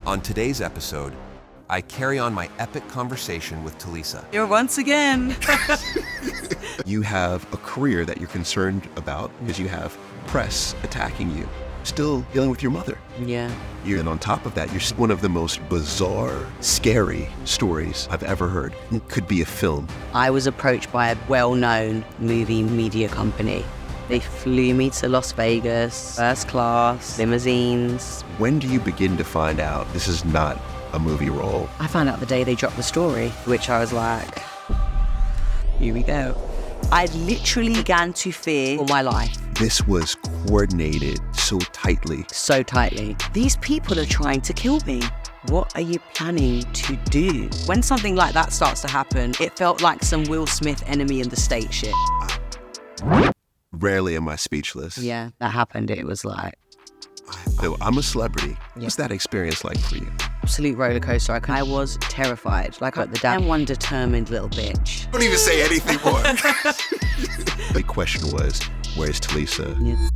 On today's episode, I carry on my epic conversation with Tulisa. Here once again. You have a career that you're concerned about because you have press attacking you. Still dealing with your mother. Yeah. And on top of that, you're one of the most bizarre, scary stories I've ever heard. It could be a film. I was approached by a well-known movie media company. They flew me to Las Vegas, first class, limousines. When do you begin to find out this is not a movie role? I found out the day they dropped the story, which I was like, here we go. I literally began to fear for my life. This was coordinated so tightly. So tightly. These people are trying to kill me. What are you planning to do? When something like that starts to happen, it felt like some Will Smith Enemy in the State shit. Rarely am I speechless. Yeah, that happened. It was like... So I'm a celebrity. Yeah. What's that experience like for you? Absolute roller coaster. I was terrified. Like the damn one determined little bitch. Don't even say anything more. The question was, where's Tulisa? Yeah.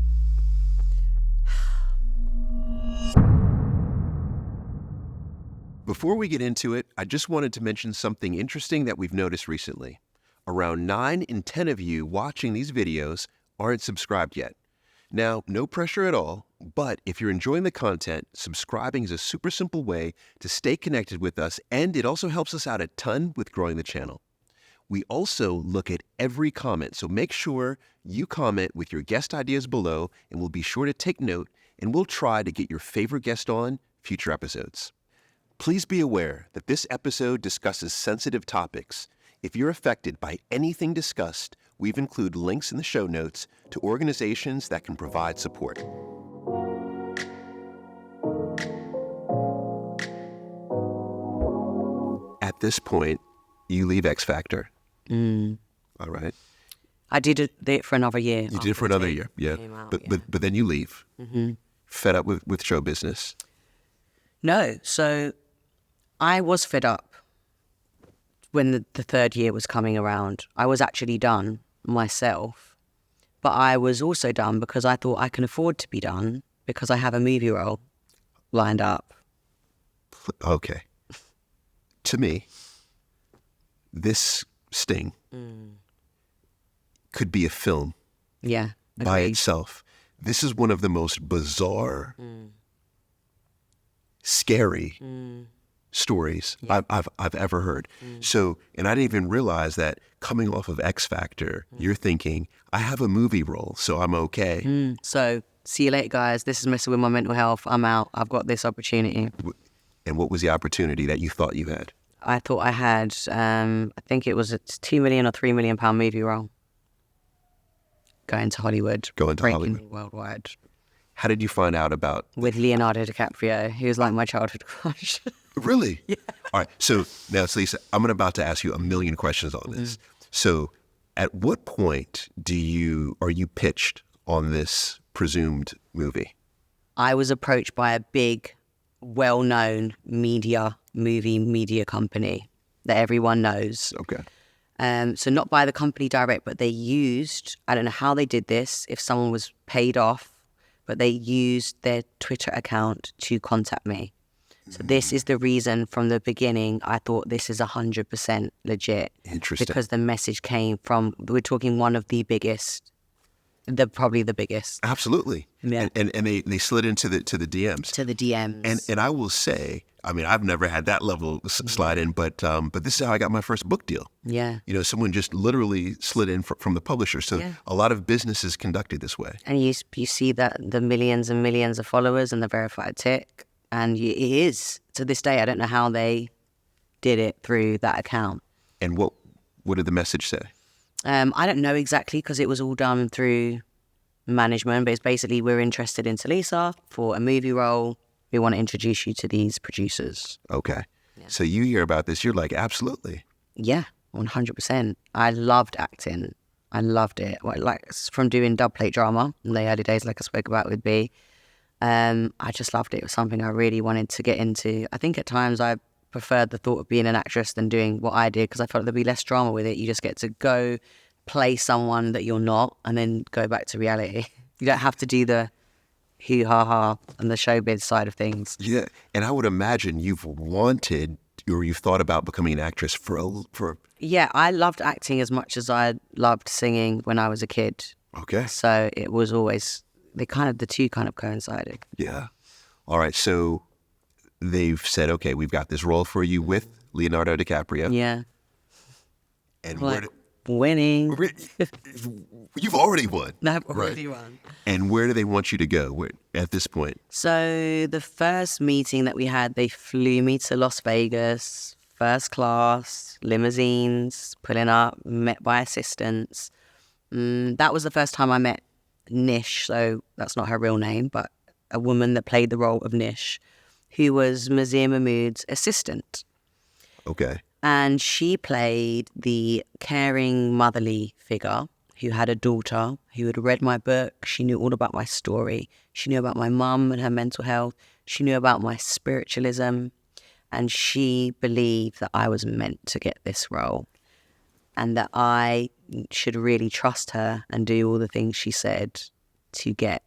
Before we get into it, I just wanted to mention something interesting that we've noticed recently. Around 9 in 10 of you watching these videos aren't subscribed yet. Now, no pressure at all, but if you're enjoying the content, subscribing is a super simple way to stay connected with us, and it also helps us out a ton with growing the channel. We also look at every comment, so make sure you comment with your guest ideas below, and we'll be sure to take note, and we'll try to get your favorite guest on future episodes. Please be aware that this episode discusses sensitive topics. If you're affected by anything discussed, we've included links in the show notes to organizations that can provide support. At this point, you leave X Factor. All right. I did it for another year. You did it for another year, yeah. But then you leave. Fed up with show business. No, so I was fed up when the third year was coming around. I was actually done myself, but I was also done because I thought I can afford to be done because I have a movie role lined up. Okay. To me, this sting could be a film Yeah. by agreed. itself. This is one of the most bizarre, scary stories I've ever heard. So, and I didn't even realize that coming off of X Factor, you're thinking, I have a movie role, so I'm okay. So, see you later, guys. This is messing with my mental health. I'm out. I've got this opportunity. And what was the opportunity that you thought you had? I thought I had, I think it was a £2 million or £3 million movie role. Going to Hollywood. Breaking Hollywood. worldwide. How did you find out about... With Leonardo DiCaprio. He was like my childhood crush. Really? Yeah. All right. So now, Lisa, I'm about to ask you a million questions on this. So at what point are you pitched on this presumed movie? I was approached by a big, well-known movie media company that everyone knows. Okay. So not by the company direct, but they used, I don't know how they did this, if someone was paid off, but they used their Twitter account to contact me. So this is the reason from the beginning I thought this is 100% legit. Interesting. Because the message came from, we're talking one of the biggest, probably the biggest. Absolutely. Yeah. And they slid into the DMs. To the DMs. And I will say, I mean, I've never had that level slide in, but this is how I got my first book deal. Yeah. You know, someone just literally slid in from the publisher. So a lot of business is conducted this way. And you see that the millions and millions of followers and the verified tick. And it is, to this day, I don't know how they did it through that account. And what did the message say? I don't know exactly because it was all done through management, but it's basically, we're interested in Tulisa for a movie role. We want to introduce you to these producers. Okay. Yeah. So you hear about this, you're like, absolutely. Yeah, 100%. I loved acting. I loved it. Like from doing dub plate drama in the early days, like I spoke about with B. I just loved it. It was something I really wanted to get into. I think at times I preferred the thought of being an actress than doing what I did because I felt there'd be less drama with it. You just get to go play someone that you're not and then go back to reality. You don't have to do the hoo-ha-ha and the showbiz side of things. Yeah, and I would imagine you've wanted or you've thought about becoming an actress for. Yeah, I loved acting as much as I loved singing when I was a kid. Okay. So it was always the two kind of coincided. Yeah. All right. So they've said, okay, we've got this role for you with Leonardo DiCaprio. Yeah. And Like, winning. You've already won. I've already won. And where do they want you to go at this point? So the first meeting that we had, they flew me to Las Vegas, first class, limousines, pulling up, met by assistants. That was the first time I met Nish, so that's not her real name, but a woman that played the role of Nish, who was Mazir Mahmood's assistant. Okay. And she played the caring motherly figure who had a daughter who had read my book. She knew all about my story. She knew about my mum and her mental health. She knew about my spiritualism. And she believed that I was meant to get this role and that I should really trust her and do all the things she said to get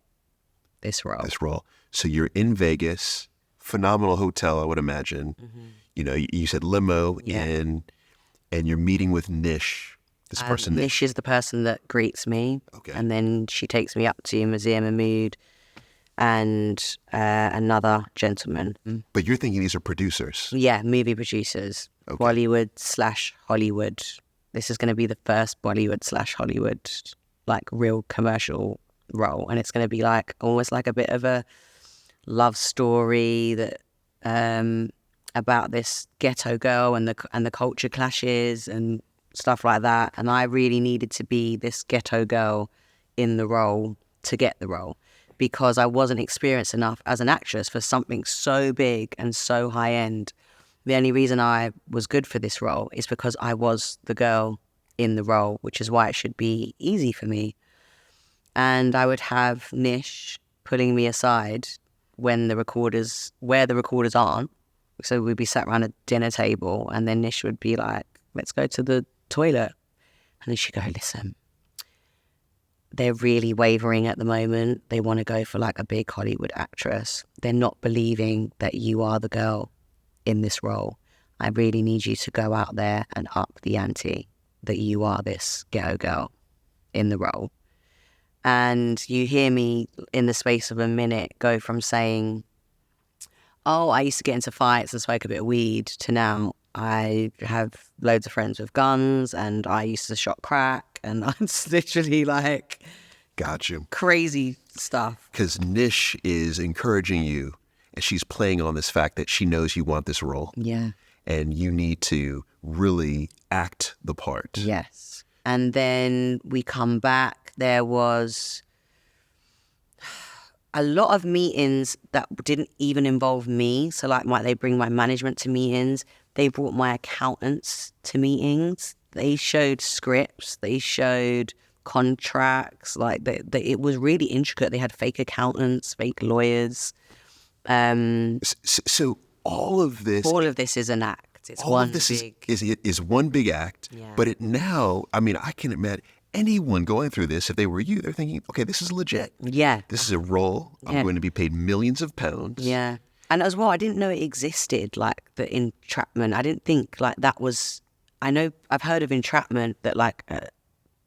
this role. So you're in Vegas, phenomenal hotel, I would imagine. Mm-hmm. You know, you said limo, and you're meeting with Nish. This person. Nish is the person that greets me. Okay. And then she takes me up to Mazir Mahmood and another gentleman. But you're thinking these are producers. Yeah, movie producers. Okay. Bollywood/Hollywood. This is going to be the first Bollywood/Hollywood, like, real commercial role. And it's going to be like almost like a bit of a love story that about this ghetto girl and the culture clashes and stuff like that. And I really needed to be this ghetto girl in the role to get the role, because I wasn't experienced enough as an actress for something so big and so high end. The only reason I was good for this role is because I was the girl in the role, which is why it should be easy for me. And I would have Nish pulling me aside where the recorders aren't. So we'd be sat around a dinner table and then Nish would be like, let's go to the toilet. And then she'd go, listen, they're really wavering at the moment. They want to go for like a big Hollywood actress. They're not believing that you are the girl in this role. I really need you to go out there and up the ante, that you are this ghetto girl in the role. And you hear me in the space of a minute go from saying, oh, I used to get into fights and smoke a bit of weed, to now I have loads of friends with guns and I used to shot crack, and I'm literally like... Gotcha. Crazy stuff. Because Nish is encouraging you, and she's playing on this fact that she knows you want this role. Yeah. And you need to really act the part. Yes. And then we come back. There was a lot of meetings that didn't even involve me. So like they bring my management to meetings. They brought my accountants to meetings. They showed scripts. They showed contracts. Like it was really intricate. They had fake accountants, fake lawyers. So all of this is an act. It's all one of this big... is one big act. Yeah. But it now, I mean, I can imagine anyone going through this, if they were you, they're thinking, okay, this is legit. Yeah. This is a role. I'm going to be paid millions of pounds. Yeah. And as well, I didn't know it existed, like the entrapment. I didn't think like that was... I know I've heard of entrapment, that like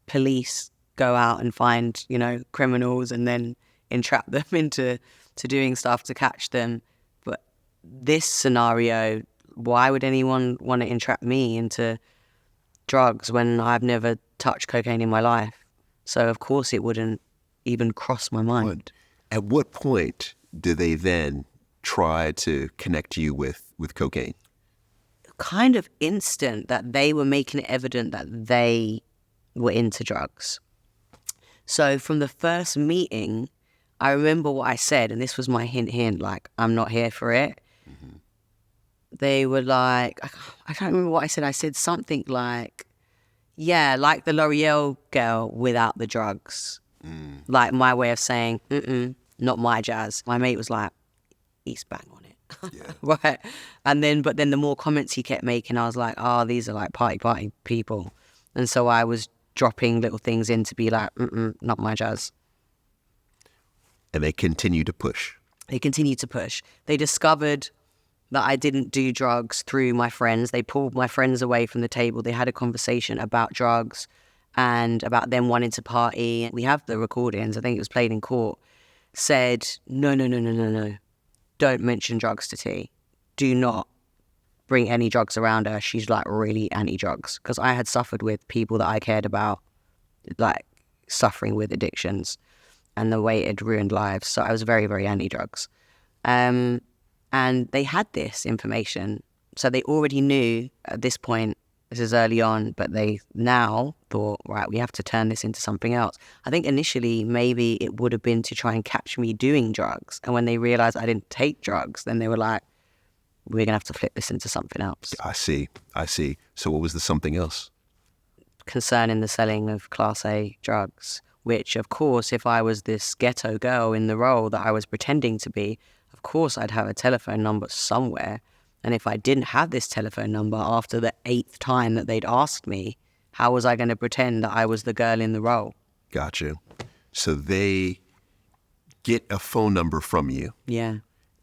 police go out and find, criminals and then entrap them into doing stuff to catch them. But this scenario, why would anyone want to entrap me into drugs when I've never touched cocaine in my life? So of course it wouldn't even cross my mind. At what point do they then try to connect you with cocaine? Kind of instant, that they were making it evident that they were into drugs. So from the first meeting, I remember what I said, and this was my hint, like, I'm not here for it. Mm-hmm. They were like, I can't remember what I said. I said something like, yeah, like the L'Oreal girl without the drugs. Like my way of saying, not my jazz. My mate was like, he's bang on it. Yeah. Right. But then the more comments he kept making, I was like, oh, these are like party people. And so I was dropping little things in to be like, not my jazz. And they continue to push. They continued to push. They discovered that I didn't do drugs through my friends. They pulled my friends away from the table. They had a conversation about drugs and about them wanting to party. We have the recordings. I think it was played in court. Said, no. Don't mention drugs to T. Do not bring any drugs around her. She's like really anti-drugs. Because I had suffered with people that I cared about, like suffering with addictions and the way it had ruined lives. So I was very, very anti-drugs. And they had this information. So they already knew at this point, this is early on, but they now thought, right, we have to turn this into something else. I think initially maybe it would have been to try and catch me doing drugs. And when they realized I didn't take drugs, then they were like, we're going to have to flip this into something else. I see. So what was the something else? Concerning the selling of Class A drugs, which, of course, if I was this ghetto girl in the role that I was pretending to be, of course I'd have a telephone number somewhere. And if I didn't have this telephone number after the 8th time that they'd asked me, how was I going to pretend that I was the girl in the role? Gotcha. So they get a phone number from you. Yeah.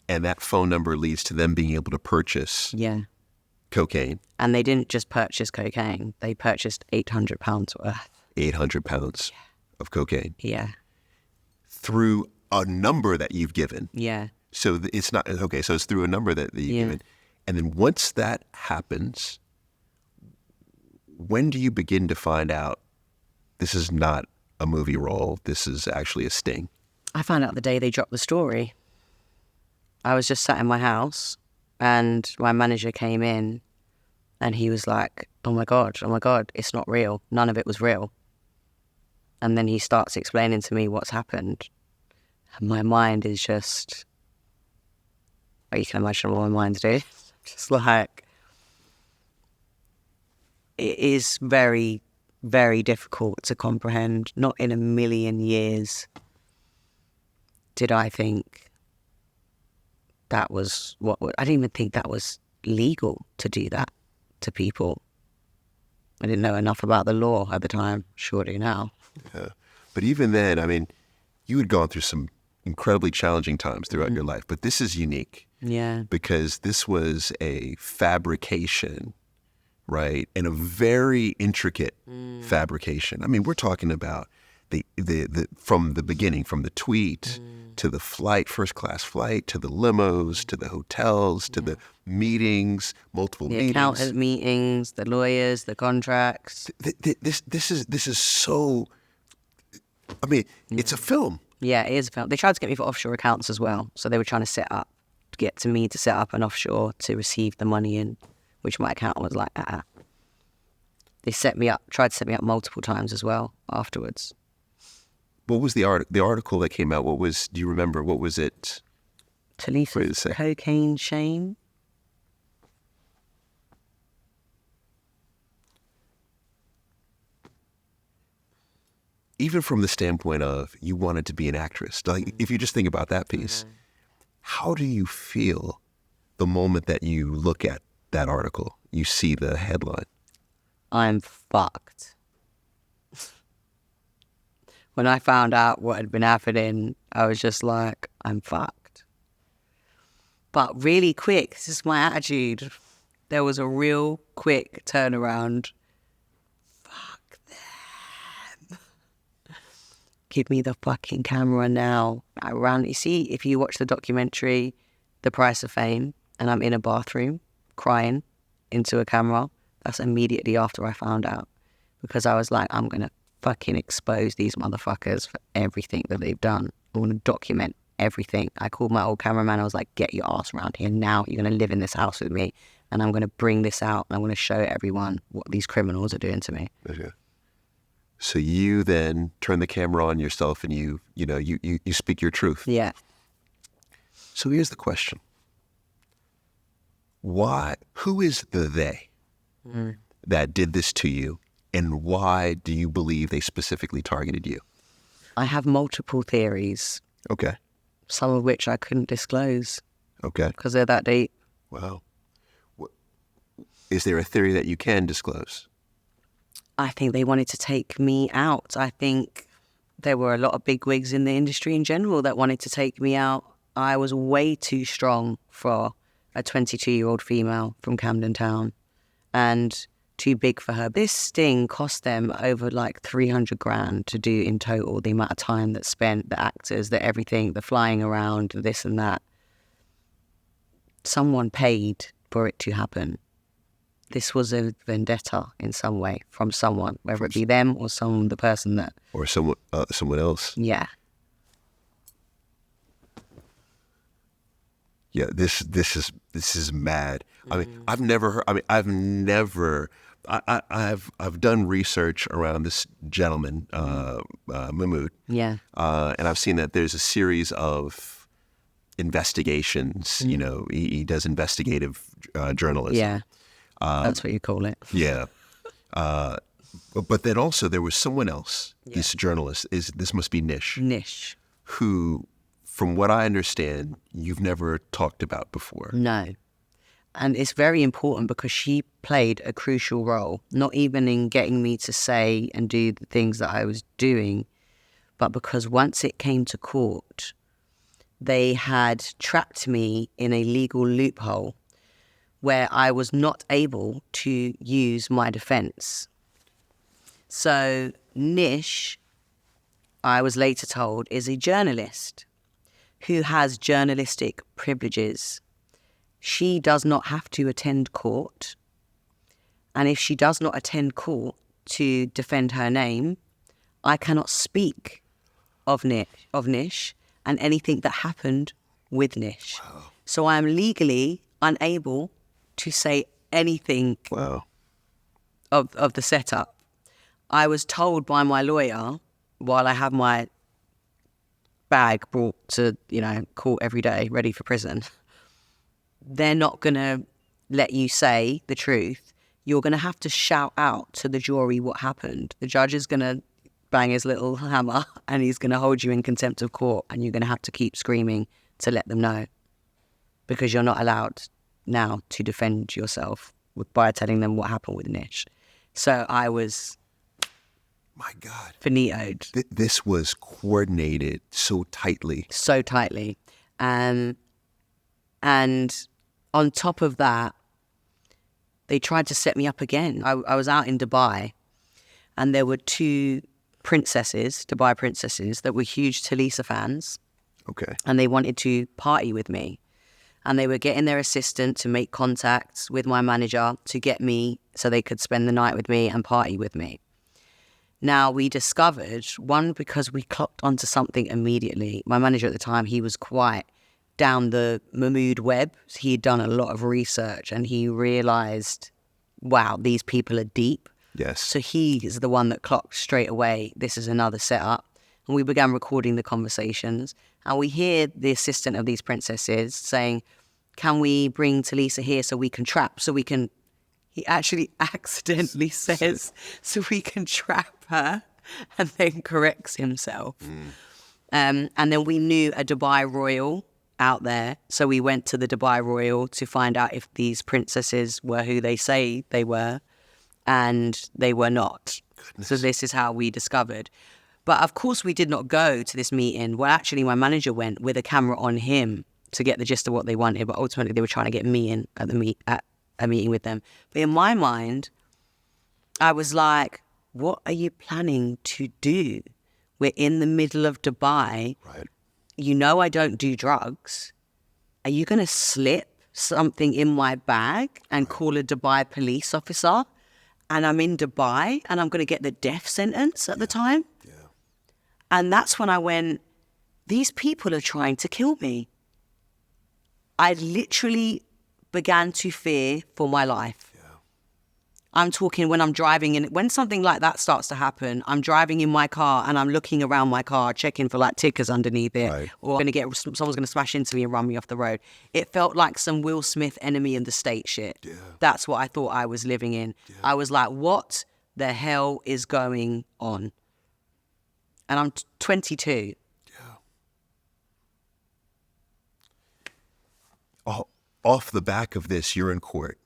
And that phone number leads to them being able to purchase cocaine. And they didn't just purchase cocaine. They purchased £800 worth. 800 pounds of cocaine. Yeah. Through a number that you've given. Yeah. So it's not, okay, so it's through a number that you've given. And then once that happens, when do you begin to find out this is not a movie role, this is actually a sting? I found out the day they dropped the story. I was just sat in my house and my manager came in and he was like, oh my God, it's not real. None of it was real. And then he starts explaining to me what's happened. And my mind is just, you can imagine what my mind's doing. Just like, it is very, very difficult to comprehend. Not in a million years did I think that was I didn't even think that was legal to do that to people. I didn't know enough about the law at the time, surely now. Yeah. But even then, I mean, you had gone through some incredibly challenging times throughout your life, but this is unique. Yeah. Because this was a fabrication, right? And a very intricate fabrication. I mean, we're talking about the from the beginning, from the tweet to the flight, first class flight, to the limos, to the hotels, to the meetings, multiple meetings. The accountant meetings, the lawyers, the contracts. This is so, I mean, it's a film. Yeah, it is a film. They tried to get me for offshore accounts as well. So they were trying to get me to set up an offshore to receive the money in, which my accountant was like, They tried to set me up multiple times as well afterwards. What was the article that came out? Do you remember, what was it? Tulisa's cocaine shame. Even from the standpoint of you wanted to be an actress, like if you just think about that piece, how do you feel the moment that you look at that article, you see the headline? I'm fucked. When I found out what had been happening, I was just like, I'm fucked. But really quick, this is my attitude. There was a real quick turnaround. Fuck them. Give me the fucking camera now. You see, if you watch the documentary, The Price of Fame, and I'm in a bathroom crying into a camera, that's immediately after I found out. Because I was like, I'm going to fucking expose these motherfuckers for everything that they've done. I want to document everything. I called my old cameraman. I was like, get your ass around here now. You're going to live in this house with me. And I'm going to bring this out. And I'm going to show everyone what these criminals are doing to me. Okay. So you then turn the camera on yourself and you speak your truth. Yeah. So here's the question. Who is the they that did this to you? And why do you believe they specifically targeted you? I have multiple theories. Okay. Some of which I couldn't disclose. Okay. Because they're that deep. Wow. Is there a theory that you can disclose? I think they wanted to take me out. I think there were a lot of bigwigs in the industry in general that wanted to take me out. I was way too strong for a 22-year-old female from Camden Town and too big for her. This sting cost them over like 300 grand to do in total, the amount of time that's spent, the actors, the everything, the flying around, this and that. Someone paid for it to happen. This was a vendetta in some way from someone, whether it be them or the person that... Or someone else. Yeah. Yeah, this is mad. I mean, I've never heard. I've done research around this gentleman, Mahmoud. Yeah. And I've seen that there's a series of investigations. You know, he does investigative journalism. Yeah. That's what you call it. Yeah. But then also there was someone else. Yeah. This journalist this must be Nish, who, from what I understand, you've never talked about before. No. And it's very important because she played a crucial role, not even in getting me to say and do the things that I was doing, but because once it came to court, they had trapped me in a legal loophole where I was not able to use my defense. So Nish, I was later told, is a journalist who has journalistic privileges. She does not have to attend court. And if she does not attend court to defend her name, I cannot speak of Nish and anything that happened with Nish. Wow. So I am legally unable to say anything of the setup. I was told by my lawyer, while I have my bag brought to, court every day, ready for prison, they're not going to let you say the truth. You're going to have to shout out to the jury what happened. The judge is going to bang his little hammer and he's going to hold you in contempt of court, and you're going to have to keep screaming to let them know, because you're not allowed now to defend yourself by telling them what happened with Nish. So I was... My God. Finitoed. This was coordinated so tightly. So tightly. And on top of that, they tried to set me up again. I was out in Dubai, and there were two Dubai princesses, that were huge Tulisa fans. Okay. And they wanted to party with me. And they were getting their assistant to make contacts with my manager to get me so they could spend the night with me and party with me. Now, we discovered, one, because we clocked onto something immediately. My manager at the time, he was quite down the Mahmoud web. He'd done a lot of research and he realised, wow, these people are deep. Yes. So he is the one that clocked straight away, this is another setup. And we began recording the conversations. And we hear the assistant of these princesses saying, can we bring Tulisa here so we can trap, he actually accidentally says, so we can trap her, and then corrects himself. And then we knew a Dubai royal out there. So we went to the Dubai royal to find out if these princesses were who they say they were, and they were not. Goodness. So this is how we discovered. But of course we did not go to this meeting. Well, actually my manager went with a camera on him to get the gist of what they wanted, but ultimately they were trying to get me in at a meeting with them. But in my mind, I was like, what are you planning to do? We're in the middle of Dubai. Right. You know I don't do drugs. Are you going to slip something in my bag and call a Dubai police officer? And I'm in Dubai and I'm going to get the death sentence at the time? Yeah. And that's when I went, these people are trying to kill me. I literally began to fear for my life. Yeah. I'm talking when I'm driving, and when something like that starts to happen, I'm driving in my car and I'm looking around my car, checking for like tickers underneath it, right. or someone's going to smash into me and run me off the road. It felt like some Will Smith Enemy in the State shit. Yeah. That's what I thought I was living in. Yeah. I was like, what the hell is going on? And I'm 22. Off the back of this, you're in court.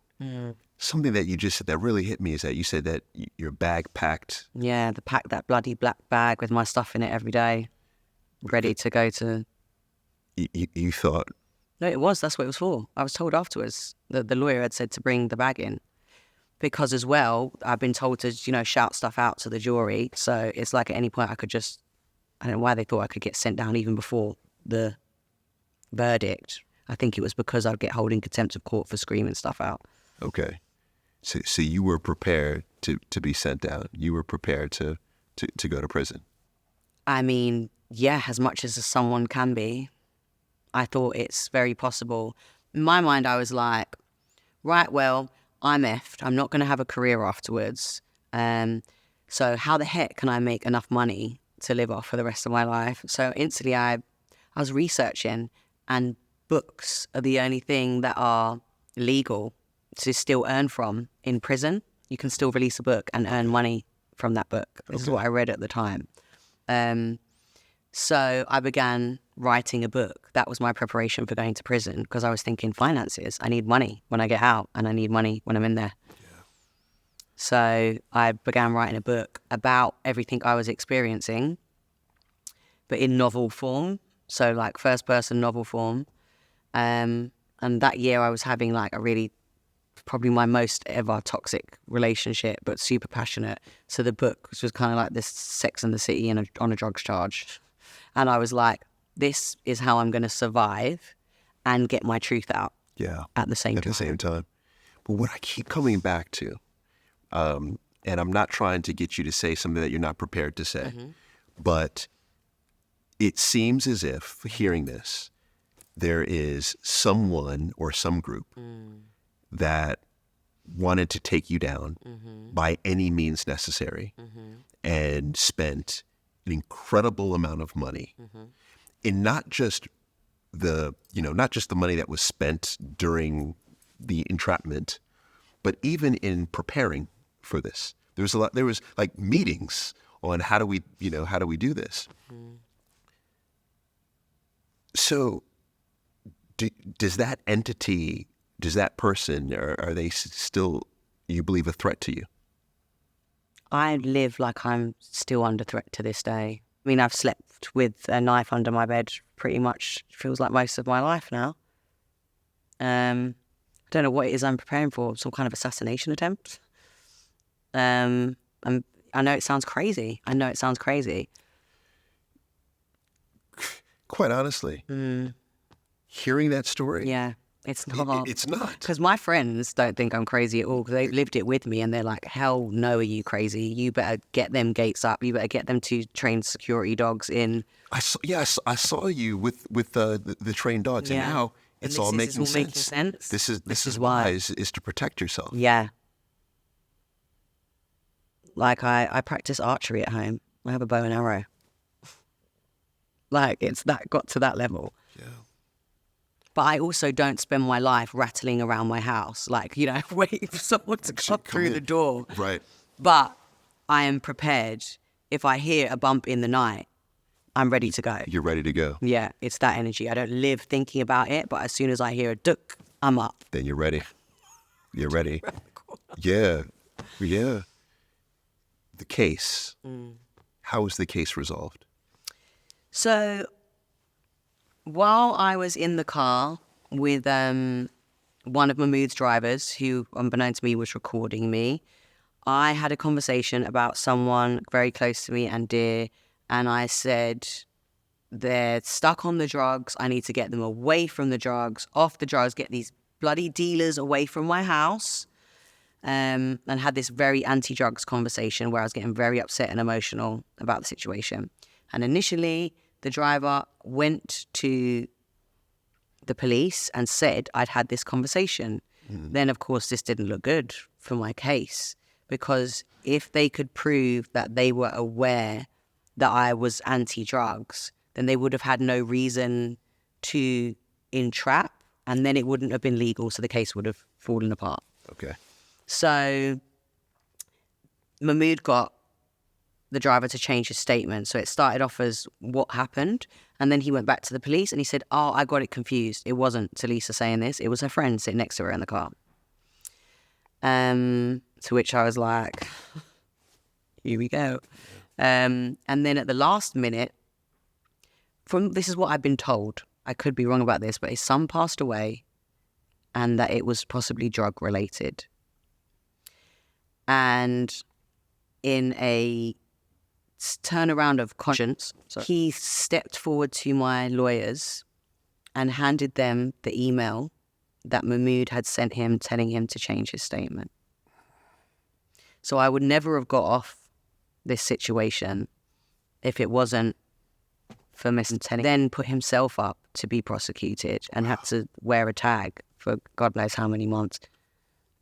Something that you just said that really hit me is that you said that your bag packed. Yeah, that bloody black bag with my stuff in it every day, ready to go to... You thought... No, that's what it was for. I was told afterwards that the lawyer had said to bring the bag in. Because as well, I've been told to, shout stuff out to the jury. So it's like at any point I could just... I don't know why they thought I could get sent down even before the verdict. I think it was because I'd get held in contempt of court for screaming stuff out. Okay. So you were prepared to be sent down. You were prepared to go to prison. I mean, yeah, as much as someone can be. I thought it's very possible. In my mind, I was like, right, well, I'm effed. I'm not going to have a career afterwards. So how the heck can I make enough money to live off for the rest of my life? So instantly I was researching, and books are the only thing that are legal to still earn from in prison. You can still release a book and earn money from that book. This is what I read at the time. So I began writing a book. That was my preparation for going to prison, because I was thinking finances. I need money when I get out, and I need money when I'm in there. Yeah. So I began writing a book about everything I was experiencing, but in novel form. So like first person novel form. And that year I was having like probably my most ever toxic relationship, but super passionate. So the book was kind of like this Sex and the City on a drugs charge. And I was like, this is how I'm going to survive and get my truth out. Yeah. At the same time. But what I keep coming back to, and I'm not trying to get you to say something that you're not prepared to say, but it seems as if, hearing this, there is someone or some group that wanted to take you down by any means necessary and spent an incredible amount of money in not just the money that was spent during the entrapment, but even in preparing for this. There was like meetings on how do we do this. So does that entity, does that person, are they still, you believe, a threat to you? I live like I'm still under threat to this day. I mean, I've slept with a knife under my bed pretty much, feels like most of my life now. I don't know what it is I'm preparing for, some kind of assassination attempt. I know it sounds crazy. Quite honestly, hearing that story. Yeah, it's not. It's not. Because my friends don't think I'm crazy at all, because they've lived it with me, and they're like, hell no, are you crazy? You better get them gates up. You better get them to train security dogs in. I saw you with the trained dogs, and now it's all making sense. This is why is to protect yourself. Yeah. Like I practice archery at home. I have a bow and arrow. Like it's got to that level. Yeah. But I also don't spend my life rattling around my house, like, waiting for someone to come through the door. Right. But I am prepared. If I hear a bump in the night, I'm ready to go. You're ready to go. Yeah, it's that energy. I don't live thinking about it, but as soon as I hear a duck, I'm up. Then you're ready. You're ready. Yeah. The case. How was the case resolved? So while I was in the car with one of Mahmoud's drivers, who, unbeknownst to me, was recording me, I had a conversation about someone very close to me and dear, and I said, they're stuck on the drugs. I need to get them away from the drugs, off the drugs, get these bloody dealers away from my house, and had this very anti-drugs conversation where I was getting very upset and emotional about the situation. And initially, the driver went to the police and said I'd had this conversation. Then, of course, this didn't look good for my case, because if they could prove that they were aware that I was anti-drugs, then they would have had no reason to entrap, and then it wouldn't have been legal, so the case would have fallen apart. Okay. So Mahmoud got the driver to change his statement. So it started off as what happened, and then he went back to the police and he said, oh, I got it confused. It wasn't Tulisa saying this. It was her friend sitting next to her in the car. To which I was like, here we go. And then at the last minute, this is what I've been told. I could be wrong about this, but his son passed away and that it was possibly drug related. And in a turnaround of conscience, he stepped forward to my lawyers and handed them the email that Mahmood had sent him telling him to change his statement. So I would never have got off this situation if it wasn't for telling. Then put himself up to be prosecuted and had to wear a tag for God knows how many months.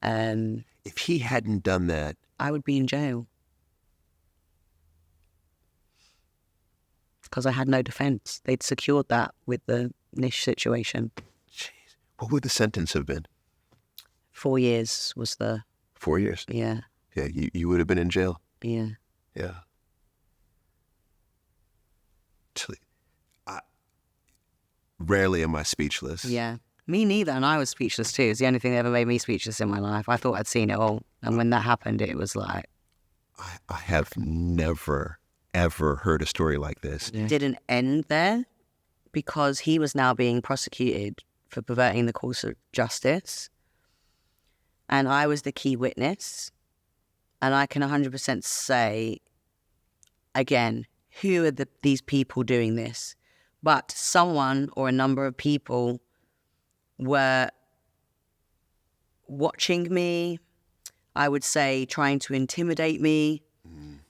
If he hadn't done that, I would be in jail. Because I had no defence. They'd secured that with the Nish situation. jeez, what would the sentence have been? 4 years was the... 4 years? Yeah. Yeah, you would have been in jail. Yeah. Yeah. Rarely am I speechless. Yeah. Me neither, and I was speechless too. It's the only thing that ever made me speechless in my life. I thought I'd seen it all. And when that happened, it was like... I have never, ever heard a story like this. It didn't end there because he was now being prosecuted for perverting the course of justice. And I was the key witness. And I can 100% say, again, who are these people doing this? But someone or a number of people were watching me, I would say trying to intimidate me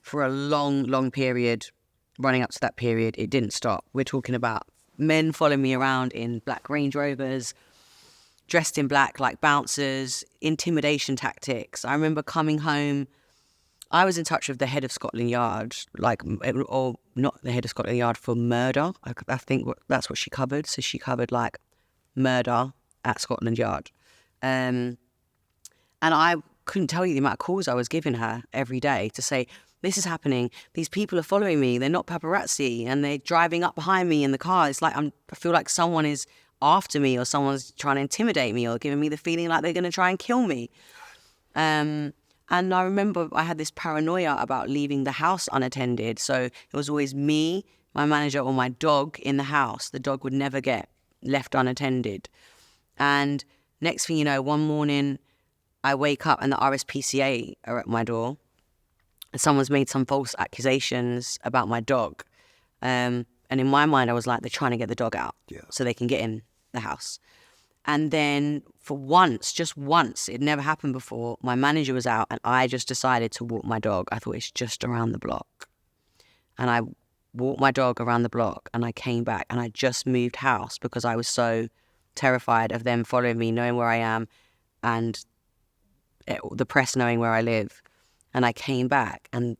for a long, long period. Running up to that period, it didn't stop. We're talking about men following me around in black Range Rovers, dressed in black like bouncers, intimidation tactics. I remember coming home, I was in touch with the head of Scotland Yard, or not the head of Scotland Yard, for murder. I think that's what she covered. So she covered like murder at Scotland Yard. And I couldn't tell you the amount of calls I was giving her every day to say, this is happening. These people are following me. They're not paparazzi and they're driving up behind me in the car. It's like I feel like someone is after me or someone's trying to intimidate me or giving me the feeling like they're going to try and kill me. And I remember I had this paranoia about leaving the house unattended. So it was always me, my manager, or my dog in the house. The dog would never get left unattended. And next thing you know, one morning I wake up and the RSPCA are at my door. And someone's made some false accusations about my dog. And in my mind, I was like, they're trying to get the dog out so they can get in the house. And then for once, just once, it never happened before, my manager was out and I just decided to walk my dog. I thought it's just around the block. And I walked my dog around the block and I came back and I just moved house because I was so terrified of them following me, knowing where I am and the press knowing where I live. And I came back and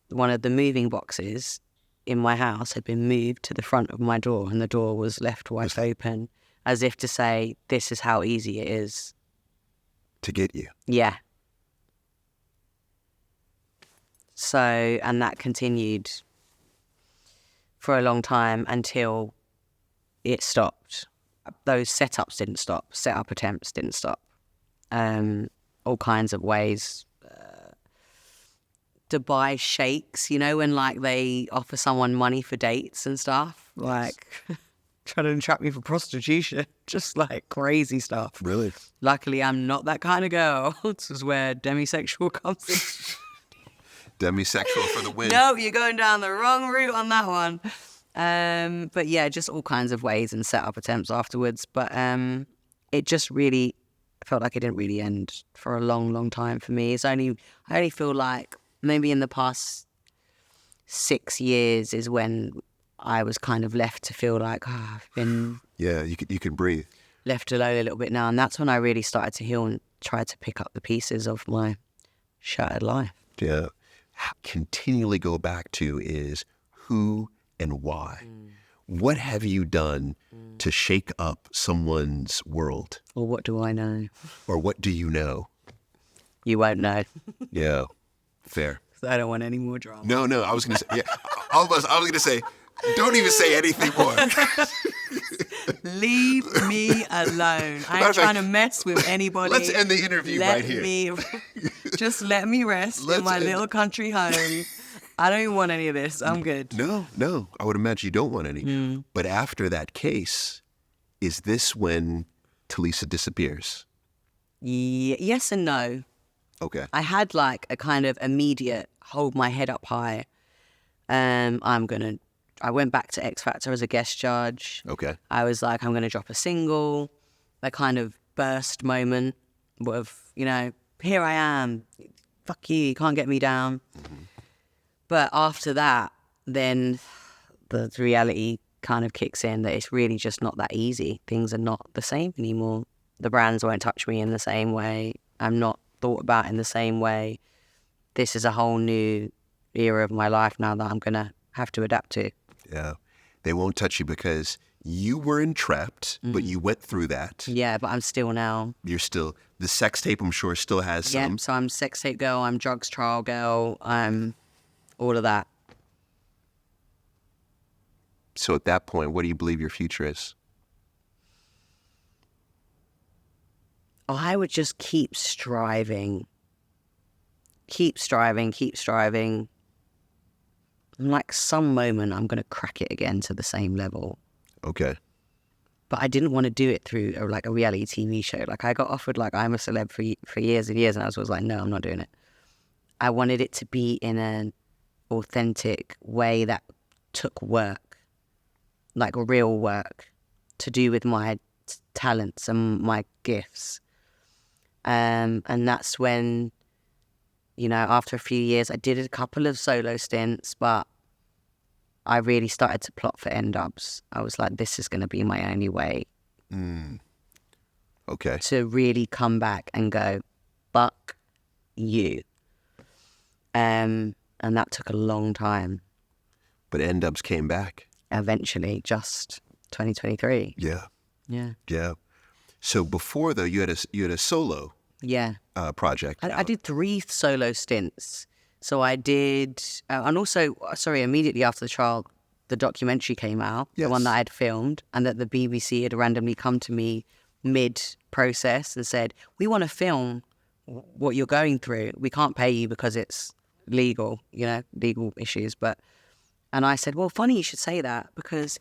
one of the moving boxes in my house had been moved to the front of my door and the door was left wide open. As if to say, this is how easy it is. To get you. Yeah. So, and that continued for a long time until it stopped. Those setups didn't stop. Setup attempts didn't stop. All kinds of ways. Dubai sheikhs, you know, when like they offer someone money for dates and stuff. Yes. Like... trying to entrap me for prostitution, just like crazy stuff. Really? Luckily, I'm not that kind of girl. This is where demisexual comes in. Demisexual for the win. No, you're going down the wrong route on that one. But yeah, just all kinds of ways and set up attempts afterwards. But it just really felt like it didn't really end for a long, long time for me. I only feel like maybe in the past 6 years is when I was kind of left to feel like, I've been... Yeah, you can breathe. Left alone a little bit now. And that's when I really started to heal and tried to pick up the pieces of my shattered life. Yeah. Continually go back to is who and why. What have you done to shake up someone's world? Or what do I know? Or what do you know? You won't know. Yeah, fair. I don't want any more drama. No, I was going to say, yeah, I was going to say, Don't even say anything more. Leave me alone. I ain't trying to mess with anybody. Let's end the interview right here. Just let me rest in my little country home. I don't even want any of this. I'm good. No. I would imagine you don't want any. But after that case, is this when Tulisa disappears? Yes and no. Okay. I had like a kind of immediate hold my head up high. I went back to X Factor as a guest judge. Okay. I was like, I'm going to drop a single. That kind of burst moment of, here I am. Fuck you can't get me down. But after that, then the reality kind of kicks in that it's really just not that easy. Things are not the same anymore. The brands won't touch me in the same way. I'm not thought about in the same way. This is a whole new era of my life now that I'm going to have to adapt to. Yeah. They won't touch you because you were entrapped, but you went through that. Yeah, but I'm still now. You're still, the sex tape, I'm sure, still has some. Yeah, so I'm sex tape girl, I'm drugs trial girl, I'm all of that. So at that point, what do you believe your future is? I would just keep striving. Keep striving. And like some moment, I'm going to crack it again to the same level. Okay. But I didn't want to do it through like a reality TV show. Like I got offered like I'm a celeb for years and years, and I was like, no, I'm not doing it. I wanted it to be in an authentic way that took work, like real work, to do with my talents and my gifts. And that's when, after a few years, I did a couple of solo stints, but I really started to plot for N-Dubz. I was like, this is going to be my only way Okay. to really come back and go, fuck you. And that took a long time. But N-Dubz came back. Eventually, just 2023. Yeah. Yeah. So before though, you had a solo Yeah. project. I did 3 solo stints. So I did, and also, immediately after the trial, the documentary came out, Yes. the one that I'd filmed, and that the BBC had randomly come to me mid-process and said, we want to film what you're going through. We can't pay you because it's legal, legal issues. And I said, well, funny you should say that because,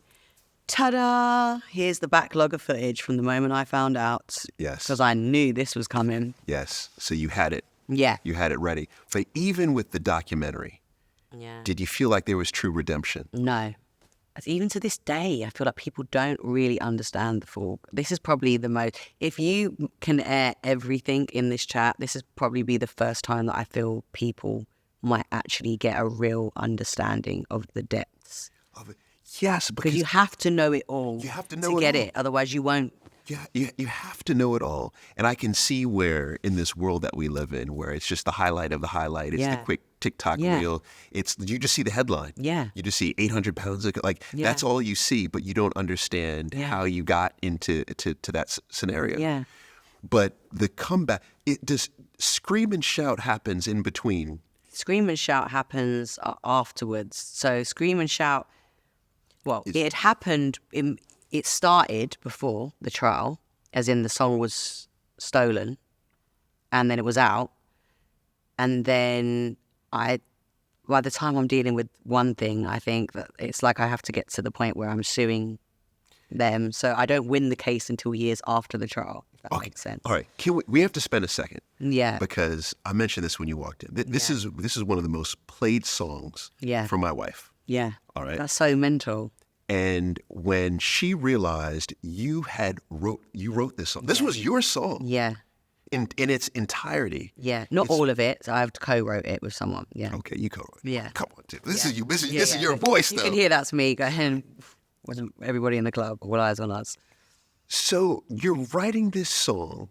ta-da, here's the backlog of footage from the moment I found out. Yes. Because I knew this was coming. Yes. So you had it. Yeah. You had it ready. But even with the documentary, did you feel like there was true redemption? No. Even to this day, I feel like people don't really understand the full. This is probably the most, if you can air everything in this chat, this is probably be the first time that I feel people might actually get a real understanding of the depths. Yes, because you have to know it all. You have to know to it get all. it. Otherwise, you won't. Yeah, you have to know it all. And I can see where in this world that we live in, where it's just the highlight of the highlight, it's the quick TikTok reel. You just see the headline. Yeah. You just see 800 pounds. That's all you see, but you don't understand how you got into that scenario. Yeah. But the comeback, scream and shout happens in between. Scream and shout happens afterwards. So scream and shout, it had happened it started before the trial, as in the song was stolen, and then it was out. And then by the time I'm dealing with one thing, I think that it's like I have to get to the point where I'm suing them. So I don't win the case until years after the trial, if that makes sense. All right. We have to spend a second. Yeah. Because I mentioned this when you walked in. This is one of the most played songs for my wife. Yeah. All right. That's so mental. And when she realized you wrote this song, this was your song. Yeah. In its entirety. Yeah. Not all of it. So I've co-wrote it with someone. Yeah. Okay, you co-wrote it. Yeah. Come on, dude. This is you. This is your voice, though. You can hear that's me. Go ahead. Wasn't everybody in the club? All eyes on us. So you're writing this song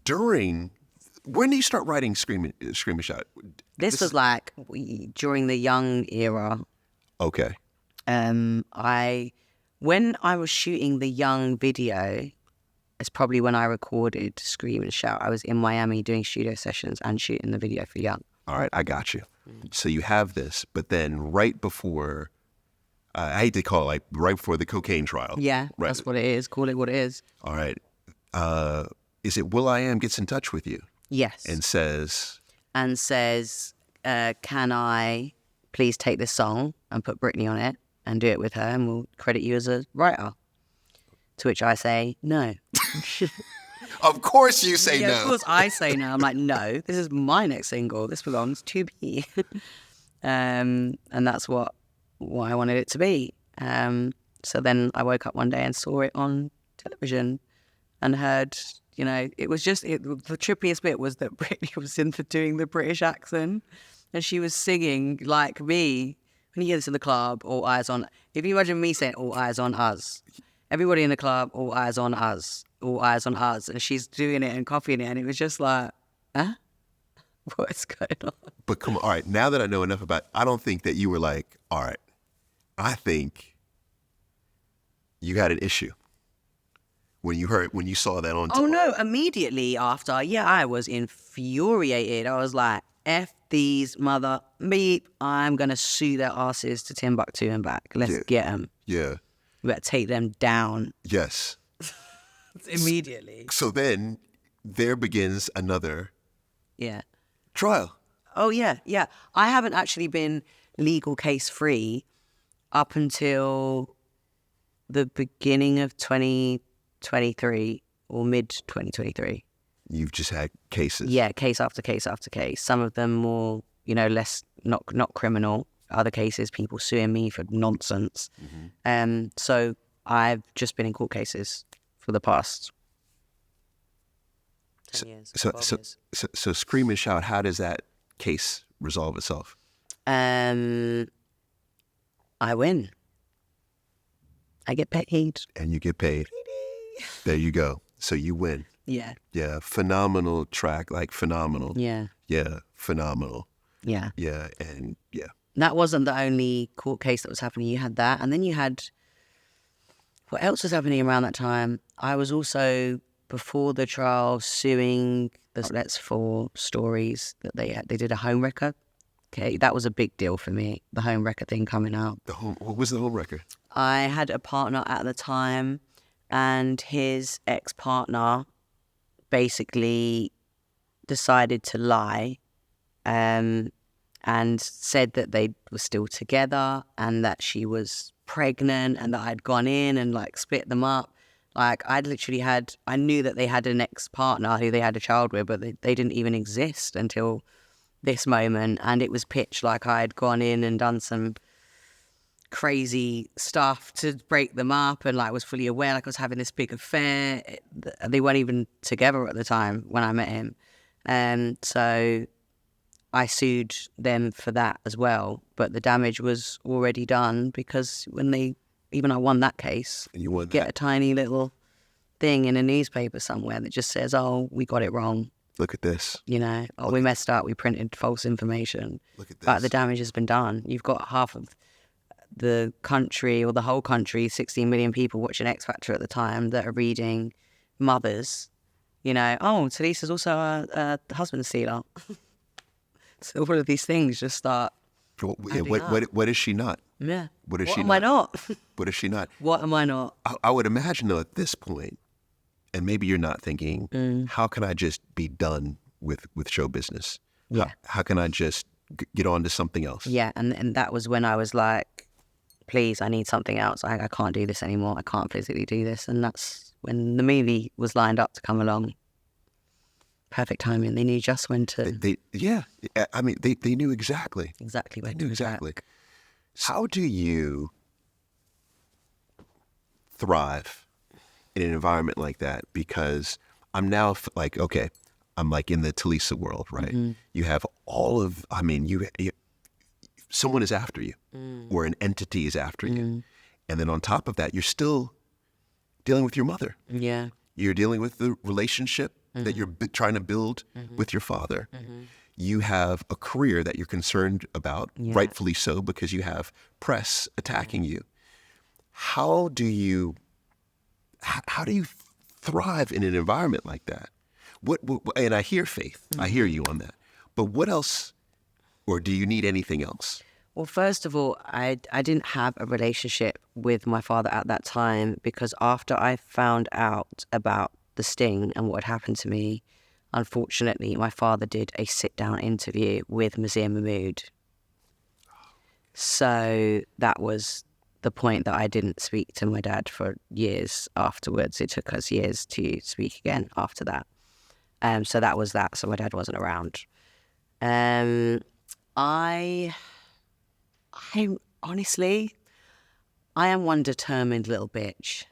during. When do you start writing Scream and Shout? This was like during the Young era. Okay. When I was shooting the Young video, it's probably when I recorded Scream and Shout. I was in Miami doing studio sessions and shooting the video for Young. All right, I got you. So you have this, but then right before I hate to call it like right before the cocaine trial. Yeah, Right. that's what it is. Call it what it is. All right. Is it Will.i.am gets in touch with you Yes. and says, can I please take this song and put Britney on it and do it with her and we'll credit you as a writer? To which I say, no. of course you say Yeah, no. of course I say no. I'm like, no, this is my next single. This belongs to me. And that's what I wanted it to be. So then I woke up one day and saw it on television and heard, it was just, the trippiest bit was that Britney was doing the British accent and she was singing like me. When you hear this in the club, all eyes on, if you imagine me saying all eyes on us, everybody in the club, all eyes on us, all eyes on us. And she's doing it and copying it. And it was just like, huh? What's going on? But come on, all right, now that I know enough about, I don't think that you were like, all right, I think you had an issue when you saw that on Oh no, immediately after, I was infuriated. I was like, F these mother beep, I'm going to sue their asses to Timbuktu and back. Let's get them. Yeah. We better take them down. Yes. Immediately. So then there begins another Yeah. trial. Oh, yeah. I haven't actually been legal case free up until the beginning of 2023 or mid 2023. You've just had cases. Yeah, case after case after case. Some of them more, less, not criminal. Other cases, people suing me for nonsense. Mm-hmm. So I've just been in court cases for the past 10 years. 12 years. So scream and shout, how does that case resolve itself? I win. I get paid. And you get paid. There you go. So you win. Yeah. Yeah. Phenomenal track. Like phenomenal. Yeah. Yeah. Phenomenal. Yeah. Yeah. And yeah. That wasn't the only court case that was happening. You had that. And then you had, what else was happening around that time? I was also, before the trial, suing the Let's for stories that they did a Homewrecker. Okay, that was a big deal for me, the Homewrecker thing coming out. What was the Homewrecker? I had a partner at the time and his ex-partner basically decided to lie and said that they were still together and that she was pregnant and that I'd gone in and split them up. I knew that they had an ex-partner who they had a child with, but they didn't even exist until this moment. And it was pitched like I'd gone in and done some crazy stuff to break them up and was fully aware I was having this big affair. They weren't even together at the time when I met him. So I sued them for that as well, but the damage was already done because when I won that case, And you won get that. a tiny little thing in a newspaper somewhere that just says, oh, we got it wrong. Look at this. We messed up, we printed false information. Look at this. But the damage has been done. You've got half of the country or the whole country, 16 million people watching X Factor at the time that are reading mothers, oh, Tulisa's also a husband stealer. So all of these things just start. What is she not? Yeah. What is What she am not? I not? What is she not? What am I not? I would imagine, though, at this point, and maybe you're not thinking, how can I just be done with show business? Yeah. How can I just get on to something else? Yeah, and that was when I was like, please, I need something else. I can't do this anymore. I can't physically do this. And that's when the movie was lined up to come along. Perfect timing. They knew just when to... They knew exactly. Exactly when They to knew attack. exactly. How do you thrive in an environment like that? Because I'm now okay, I'm in the Tulisa world, right? Mm-hmm. You have all of, someone is after you or an entity is after you. And then on top of that, you're still dealing with your mother. Yeah. You're dealing with the relationship that you're trying to build with your father. You have a career that you're concerned about, rightfully so, because you have press attacking you. How do you thrive in an environment like that? What and I hear faith. I hear you on that. But what else, or do you need anything else? Well, first of all, I didn't have a relationship with my father at that time because after I found out about the sting and what had happened to me, unfortunately, my father did a sit-down interview with Mazir Mahmood. So that was the point that I didn't speak to my dad for years afterwards. It took us years to speak again after that. So that was that. So my dad wasn't around. I honestly, I am one determined little bitch.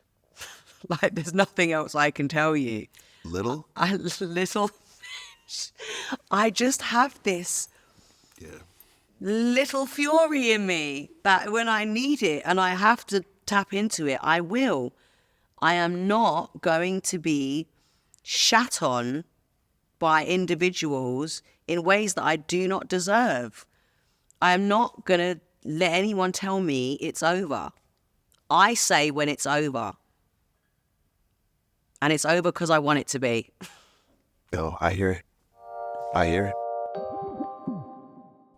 Like, there's nothing else I can tell you. Little? Little bitch. I just have this little fury in me that when I need it and I have to tap into it, I will. I am not going to be shat on by individuals in ways that I do not deserve. I am not going to let anyone tell me it's over. I say when it's over. And it's over because I want it to be. Oh, I hear it. I hear it.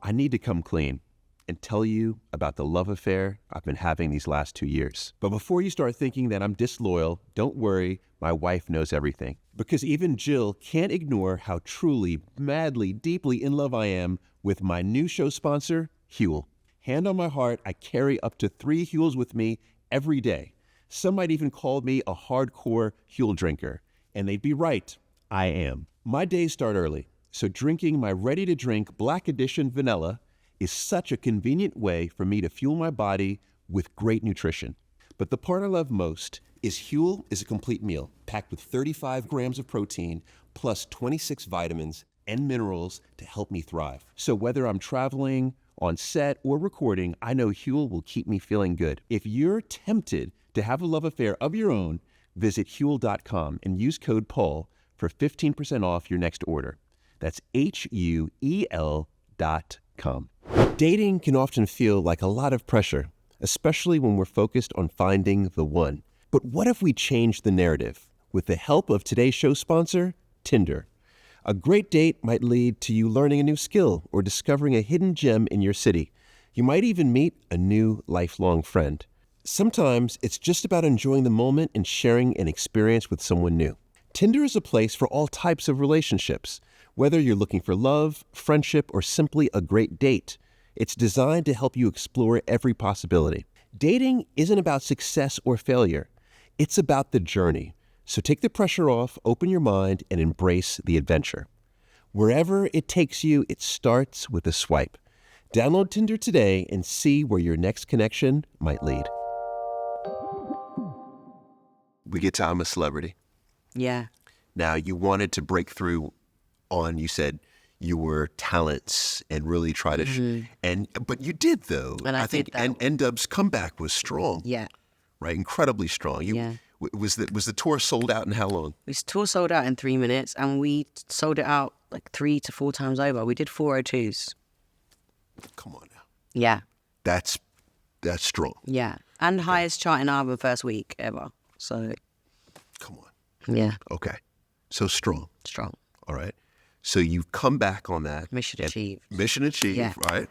I need to come clean and tell you about the love affair I've been having these last 2 years. But before you start thinking that I'm disloyal, don't worry, my wife knows everything. Because even Jill can't ignore how truly, madly, deeply in love I am with my new show sponsor, Huel. Hand on my heart, I carry up to 3 Huels with me every day. Some might even call me a hardcore Huel drinker. And they'd be right, I am. My days start early, so drinking my ready-to-drink Black Edition Vanilla is such a convenient way for me to fuel my body with great nutrition. But the part I love most is Huel is a complete meal packed with 35 grams of protein plus 26 vitamins and minerals to help me thrive. So whether I'm traveling, on set, or recording, I know Huel will keep me feeling good. If you're tempted to have a love affair of your own, visit Huel.com and use code PAUL for 15% off your next order. That's HUEL.com. Dating can often feel like a lot of pressure, especially when we're focused on finding the one. But what if we change the narrative with the help of today's show sponsor, Tinder? A great date might lead to you learning a new skill or discovering a hidden gem in your city. You might even meet a new lifelong friend. Sometimes it's just about enjoying the moment and sharing an experience with someone new. Tinder is a place for all types of relationships. Whether you're looking for love, friendship, or simply a great date, it's designed to help you explore every possibility. Dating isn't about success or failure. It's about the journey. So take the pressure off, open your mind, and embrace the adventure. Wherever it takes you, it starts with a swipe. Download Tinder today and see where your next connection might lead. We get to I'm a Celebrity. Yeah. Now, you wanted to break through on, you said, your talents and really try to, but you did though. And I think did that. N-Dubz comeback was strong. Yeah. Right, incredibly strong. Yeah. Was the tour sold out in how long? This tour sold out in 3 minutes, and we sold it out like 3 to 4 times over. We did 402s. Come on now. Yeah. That's strong. Yeah. And highest charting album first week ever. So, Come on. yeah, Okay. So strong. strong. All right. So you come back on that. Mission and- achieved. Mission achieved, Yeah. right?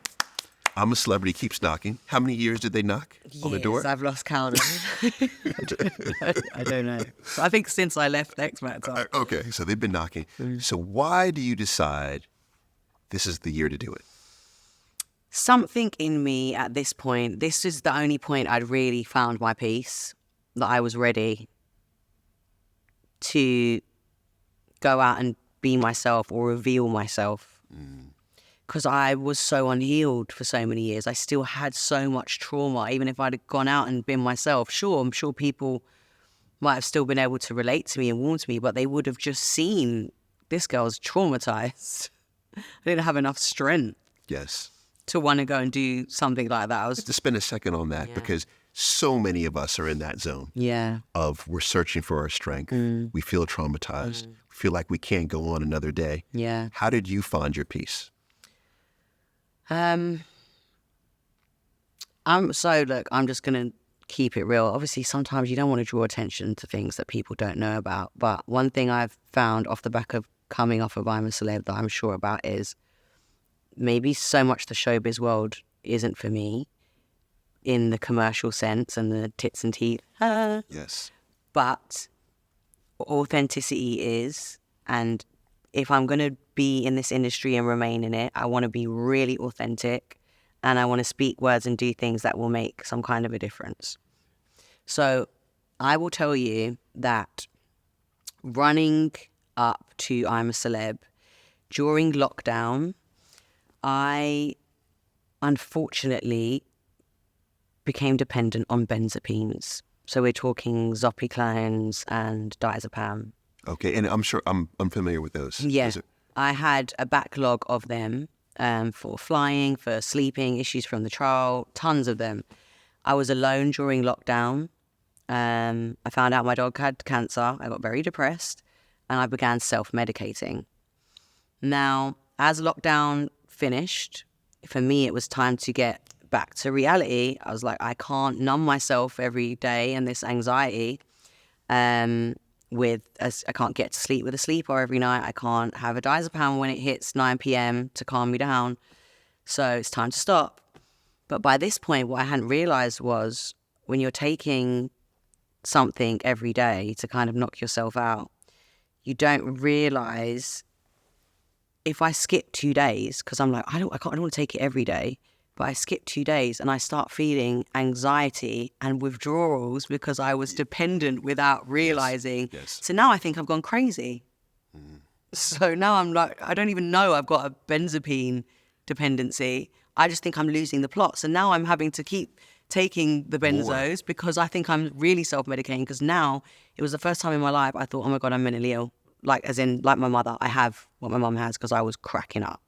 I'm a Celebrity keeps knocking. How many years did they knock on the door? Yes, I've lost count. I don't know. I think since I left X Factor. Okay, so they've been knocking. So why do you decide this is the year to do it? Something in me at this point, this is the only point I'd really found my peace, that I was ready to go out and be myself or reveal myself. Because I was so unhealed for so many years. I still had so much trauma. Even if I'd have gone out and been myself, sure, I'm sure people might have still been able to relate to me and warm to me, but they would have just seen this girl's traumatized. I didn't have enough strength Yes. to want to go and do something like that. I was, To spend a second on that, because so many of us are in that zone yeah, of we're searching for our strength. We feel traumatized. We feel like we can't go on another day. yeah. How did you find your peace? Look, I'm just going to keep it real. Obviously, sometimes you don't want to draw attention to things that people don't know about. But one thing I've found off the back of coming off of I'm a Celeb that I'm sure about is maybe so much the showbiz world isn't for me in the commercial sense and the tits and teeth. Yes. But authenticity is, and if I'm going to be in this industry and remain in it, I want to be really authentic, and I want to speak words and do things that will make some kind of a difference. So I will tell you that running up to I'm a Celeb, during lockdown, I unfortunately became dependent on benzodiazepines. So we're talking Zopiclones and diazepam. Okay, and I'm sure I'm familiar with those. Yeah, I had a backlog of them for flying, for sleeping, issues from the trial, tons of them. I was alone during lockdown. I found out my dog had cancer. I got very depressed and I began self-medicating. Now, as lockdown finished, for me, it was time to get back to reality. I was like, I can't numb myself every day and this anxiety I can't get to sleep with a sleeper every night. I can't have a diazepam when it hits 9 p.m. to calm me down. So it's time to stop. But by this point, what I hadn't realized was when you're taking something every day to kind of knock yourself out, you don't realize if I skip 2 days, because I'm like, I don't want to take it every day, but I skip 2 days and I start feeling anxiety and withdrawals because I was dependent without realizing. Yes. So now I think I've gone crazy. So now I'm like, I don't even know I've got a benzodiazepine dependency. I just think I'm losing the plot. So now I'm having to keep taking the benzos because I think I'm really self-medicating, because now it was the first time in my life I thought, oh my God, I'm mentally ill. Like, as in, like my mother, I have what my mum has, because I was cracking up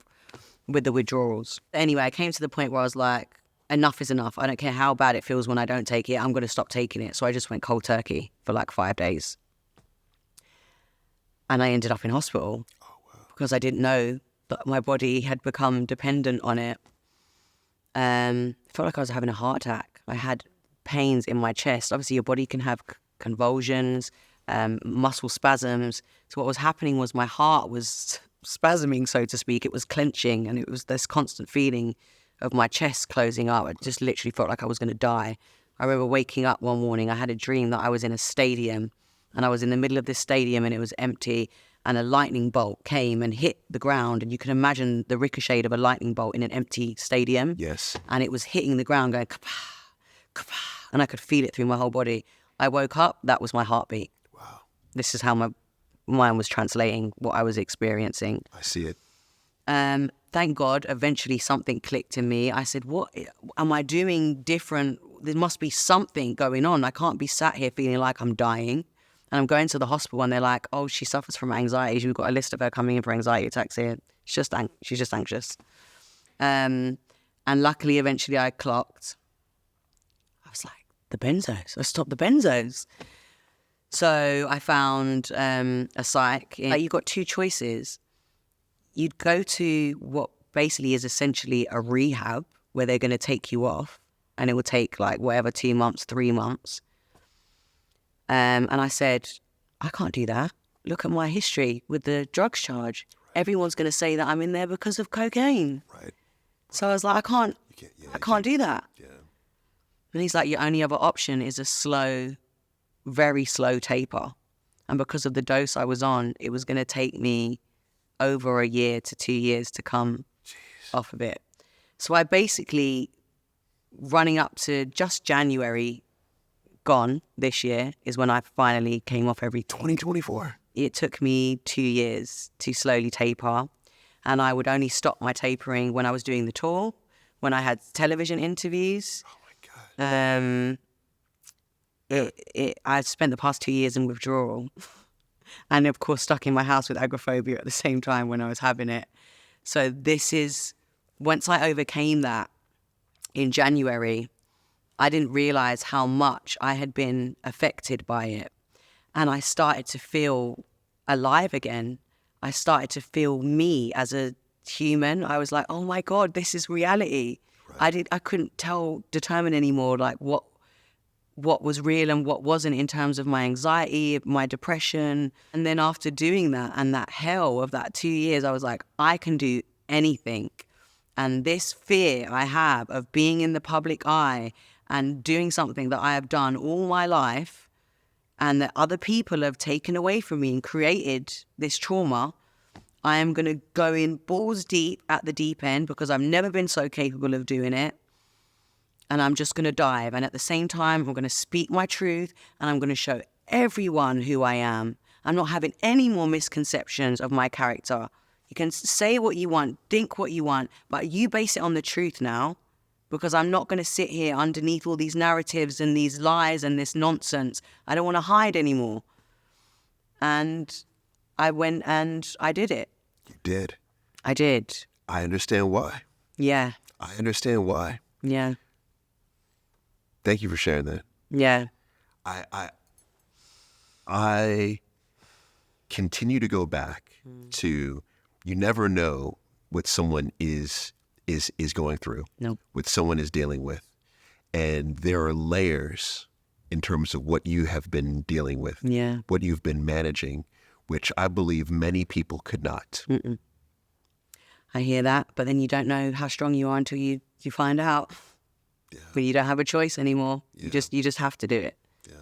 with the withdrawals. Anyway, I came to the point where I was like, enough is enough. I don't care how bad it feels when I don't take it. I'm going to stop taking it. So I just went cold turkey for like 5 days. And I ended up in hospital because I didn't know that my body had become dependent on it. I felt like I was having a heart attack. I had pains in my chest. Obviously, your body can have convulsions, muscle spasms. So what was happening was my heart was spasming, so to speak. It was clenching, and it was this constant feeling of my chest closing up. I just literally felt like I was going to die. I remember waking up one morning. I had a dream that I was in a stadium, and I was in the middle of this stadium, and it was empty, and a lightning bolt came and hit the ground, and you can imagine the ricochet of a lightning bolt in an empty stadium. Yes. And it was hitting the ground going kapah, kapah, and I could feel it through my whole body. I woke up, that was my heartbeat. Wow. This is how my mind was translating what I was experiencing. I see it. Thank God, eventually something clicked in me. I said, what am I doing different? There must be something going on. I can't be sat here feeling like I'm dying. And I'm going to the hospital and they're like, oh, she suffers from anxiety. We've got a list of her coming in for anxiety attacks here. She's just anxious. And luckily, eventually I clocked. I was like, the benzos. I stopped the benzos. So I found a psych. You've got two choices. You'd go to what basically is essentially a rehab where they're going to take you off, and it will take like whatever, 2 months, 3 months. And I said, I can't do that. Look at my history with the drugs charge. Right. Everyone's going to say that I'm in there because of cocaine. Right. So I was like, I can't do that. Yeah. And he's like, your only other option is a slow, very slow taper. And because of the dose I was on, it was going to take me over a year to 2 years to come off of it. So I basically, running up to just January gone this year, is when I finally came off everything. 2024. It took me 2 years to slowly taper. And I would only stop my tapering when I was doing the tour, when I had television interviews. Oh my God. I spent the past 2 years in withdrawal. And of course, stuck in my house with agoraphobia at the same time when I was having it. So this is, once I overcame that in January, I didn't realize how much I had been affected by it. And I started to feel alive again. I started to feel me as a human. I was like, oh my God, this is reality. Right. I couldn't determine anymore like what was real and what wasn't in terms of my anxiety, my depression. And then after doing that and that hell of that 2 years, I was like, I can do anything. And this fear I have of being in the public eye and doing something that I have done all my life and that other people have taken away from me and created this trauma, I am going to go in balls deep at the deep end because I've never been so capable of doing it. And I'm just going to dive. And at the same time, I'm going to speak my truth and I'm going to show everyone who I am. I'm not having any more misconceptions of my character. You can say what you want, think what you want, but you base it on the truth now, because I'm not going to sit here underneath all these narratives and these lies and this nonsense. I don't want to hide anymore. And I went and I did it. You did. I did. I understand why. Yeah. I understand why. Yeah. Thank you for sharing that. Yeah. I continue to go back to, you never know what someone is going through, No. what someone is dealing with. And there are layers in terms of what you have been dealing with, Yeah. what you've been managing, which I believe many people could not. Mm-mm. I hear that, but then you don't know how strong you are until you find out. Yeah. But you don't have a choice anymore. Yeah. You just have to do it. Yeah.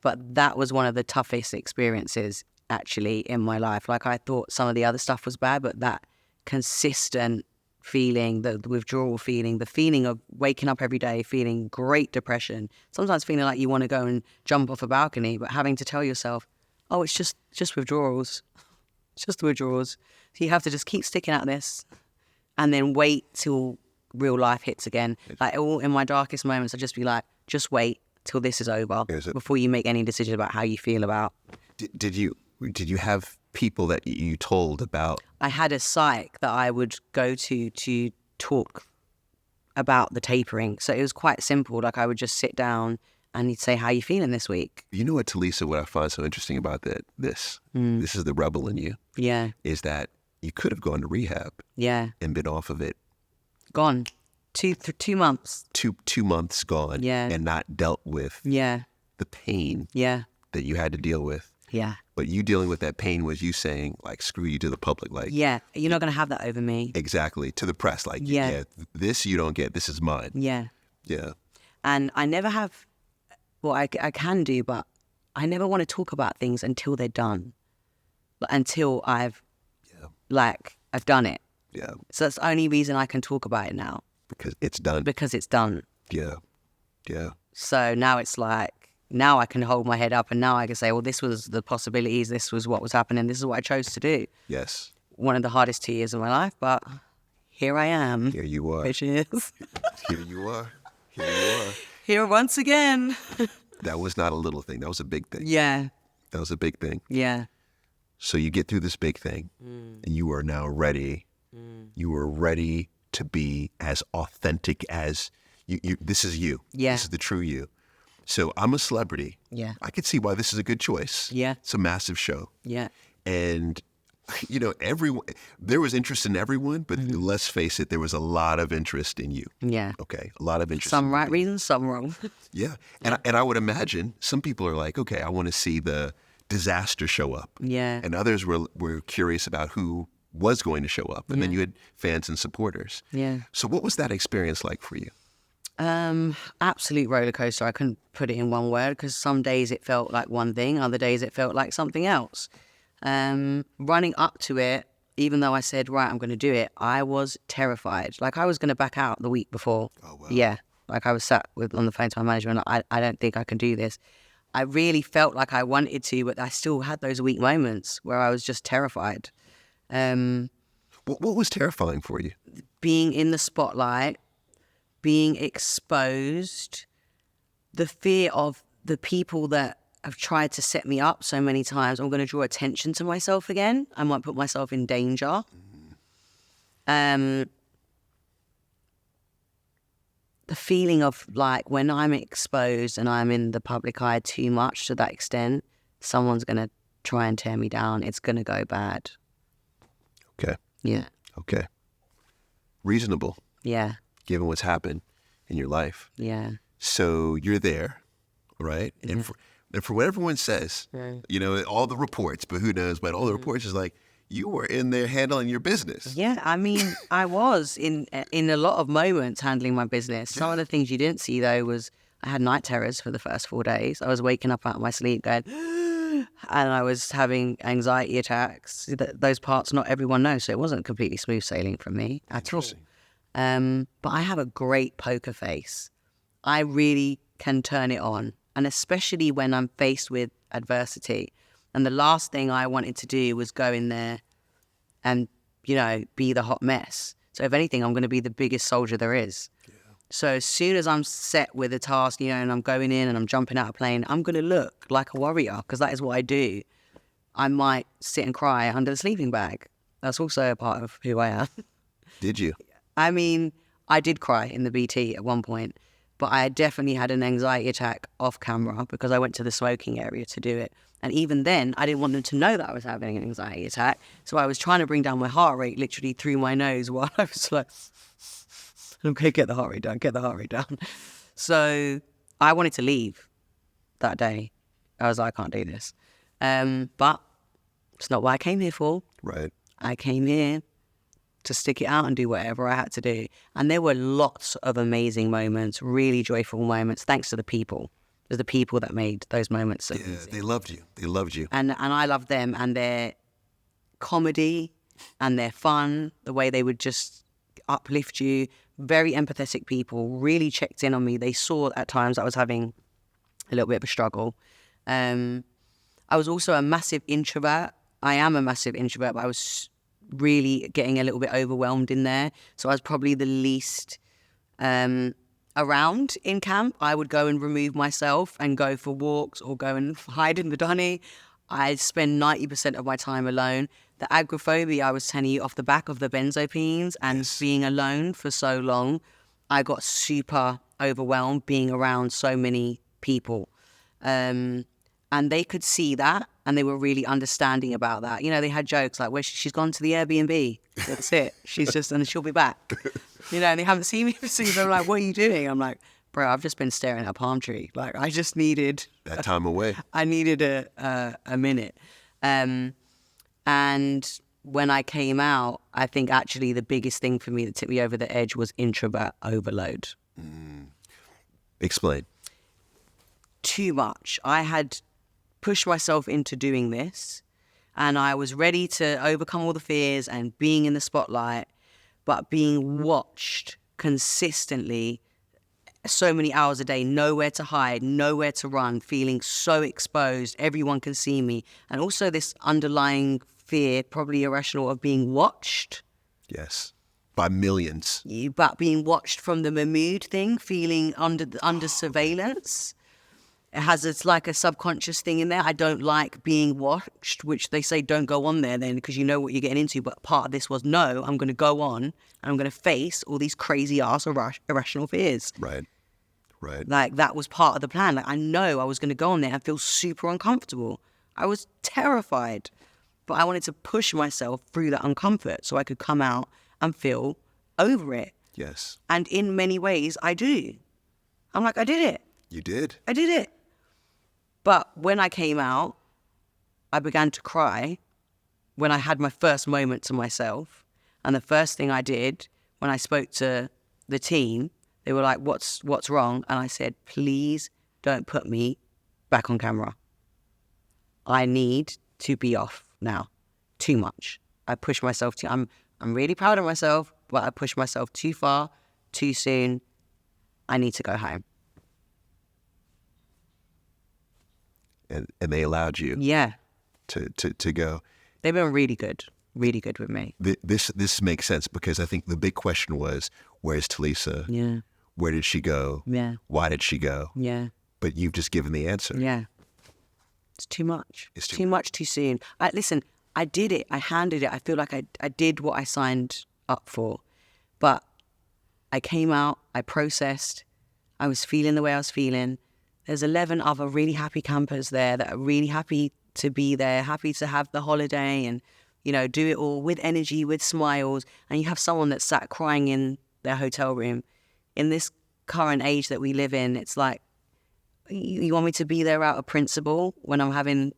But that was one of the toughest experiences actually in my life. Like, I thought some of the other stuff was bad, but that consistent feeling, the withdrawal feeling, the feeling of waking up every day, feeling great depression, sometimes feeling like you want to go and jump off a balcony, but having to tell yourself, oh, it's just withdrawals. It's just withdrawals. So you have to just keep sticking at this and then wait till real life hits again. Like, all in my darkest moments, I'd just be like, just wait till this is over before you make any decision about how you feel about. Did you have people that you told about? I had a psych that I would go to talk about the tapering. So it was quite simple. Like, I would just sit down and he'd say, how you feeling this week? You know what, Tulisa, what I find so interesting about this is the rebel in you, Yeah. is that you could have gone to rehab Yeah. and been off of it. Gone. 2 months. 2 months gone. Yeah. And not dealt with Yeah. the pain Yeah. that you had to deal with. Yeah. But you dealing with that pain was you saying, like, screw you to the public. Like, Yeah. You're not going to have that over me. exactly. To the press. Like, Yeah. this you don't get. This is mine. Yeah. Yeah. And I never have, well, I can do, but I never want to talk about things until they're done. Until I've done it. Yeah. So that's the only reason I can talk about it now. Because it's done. Because it's done. Yeah. Yeah. So now it's like, now I can hold my head up and now I can say, well, this was the possibilities, this was what was happening, this is what I chose to do. Yes. One of the hardest 2 years of my life, but here I am. Here you are. Bitches. Here you are. Here you are. Here once again. That was not a little thing. That was a big thing. Yeah. That was a big thing. Yeah. So you get through this big thing and you are now ready. You are ready to be as authentic as you. This is you. Yeah. This is the true you. So I'm a celebrity. Yeah. I could see why this is a good choice. Yeah. It's a massive show. Yeah. And, you know, there was interest in everyone, but let's face it, there was a lot of interest in you. Yeah. Okay. A lot of interest. Some in right you. reasons, some wrong. Yeah. And I would imagine some people are like, okay, I want to see the disaster show up. Yeah. And others were curious about who was going to show up. And then you had fans and supporters. Yeah. So what was that experience like for you? Absolute roller coaster. I couldn't put it in one word because some days it felt like one thing, other days it felt like something else. Running up to it, even though I said, right, I'm going to do it, I was terrified. Like, I was going to back out the week before. Oh, wow. Yeah. Like, I was sat on the phone to my manager and I don't think I can do this. I really felt like I wanted to, but I still had those weak moments where I was just terrified. What was terrifying for you? Being in the spotlight, being exposed, the fear of the people that have tried to set me up so many times. I'm going to draw attention to myself again. I might put myself in danger. The feeling of, like, when I'm exposed and I'm in the public eye too much to that extent, someone's going to try and tear me down. It's going to go bad. Okay. Yeah. Okay. Reasonable, Yeah. given what's happened in your life. Yeah. So you're there, right? And for what everyone says, you know, all the reports, but who knows, but all the reports is like, you were in there handling your business. Yeah, I mean, I was in a lot of moments handling my business. Some of the things you didn't see, though, was I had night terrors for the first 4 days. I was waking up out of my sleep going, and I was having anxiety attacks. Those parts not everyone knows, so it wasn't completely smooth sailing for me at all. But I have a great poker face. I really can turn it on, and especially when I'm faced with adversity. And the last thing I wanted to do was go in there and, be the hot mess. So if anything, I'm going to be the biggest soldier there is. Yeah. So as soon as I'm set with a task, and I'm going in and I'm jumping out of a plane, I'm going to look like a warrior, because that is what I do. I might sit and cry under the sleeping bag. That's also a part of who I am. Did you? I mean, I did cry in the BT at one point, but I definitely had an anxiety attack off camera because I went to the smoking area to do it. And even then, I didn't want them to know that I was having an anxiety attack. So I was trying to bring down my heart rate literally through my nose while I was like, okay, get the heart rate down. So I wanted to leave that day. I was like, I can't do this. But it's not what I came here for. Right. I came here to stick it out and do whatever I had to do. And there were lots of amazing moments, really joyful moments, thanks to the people. It was the people that made those moments so easy. They loved you. They loved you. And I loved them, and their comedy and their fun, the way they would just uplift you. Very empathetic people, really checked in on me. They saw at times I was having a little bit of a struggle. I was also a massive introvert. I am a massive introvert, but I was really getting a little bit overwhelmed in there. So I was probably the least around in camp. I would go and remove myself and go for walks or go and hide in the dunny. I spend 90% of my time alone. The agoraphobia I was telling you off the back of the benzodiazepines and being alone for so long, I got super overwhelmed being around so many people. And they could see that, and they were really understanding about that. They had jokes like, well, she's gone to the Airbnb. That's it. She's just, and she'll be back. And they haven't seen me for 6 They're like, what are you doing? I'm like, bro, I've just been staring at a palm tree. Like, I just needed... that time away. I needed a minute. And when I came out, I think actually the biggest thing for me that tipped me over the edge was introvert overload. Explain. Too much. I had pushed myself into doing this, and I was ready to overcome all the fears and being in the spotlight, but being watched consistently so many hours a day, nowhere to hide, nowhere to run, feeling so exposed, everyone can see me. And also this underlying fear, probably irrational, of being watched. Yes, by millions. But being watched from the Mahmood thing, feeling under surveillance. It's like a subconscious thing in there. I don't like being watched, which they say don't go on there then because you know what you're getting into. But part of this was, no, I'm going to go on and I'm going to face all these crazy ass irrational fears. Right. Like that was part of the plan. Like I know I was going to go on there and feel super uncomfortable. I was terrified, but I wanted to push myself through that uncomfort so I could come out and feel over it. Yes. And in many ways, I do. I'm like, I did it. You did? I did it. But when I came out, I began to cry when I had my first moment to myself. And the first thing I did when I spoke to the team, they were like, what's wrong? And I said, please don't put me back on camera. I need to be off now. Too much. I pushed myself I'm really proud of myself, but I pushed myself too far, too soon. I need to go home. And they allowed you to go. They've been really good with me. This makes sense because I think the big question was, where's Tulisa? Yeah. Where did she go? Yeah. Why did she go? Yeah. But you've just given the answer. Yeah. It's too much. It's too much too soon. Listen, I did it. I handed it. I feel like I did what I signed up for. But I came out, I processed, I was feeling the way I was feeling. There's 11 other really happy campers there that are really happy to be there, happy to have the holiday and, do it all with energy, with smiles. And you have someone that's sat crying in their hotel room. In this current age that we live in, it's like, you want me to be there out of principle when I'm having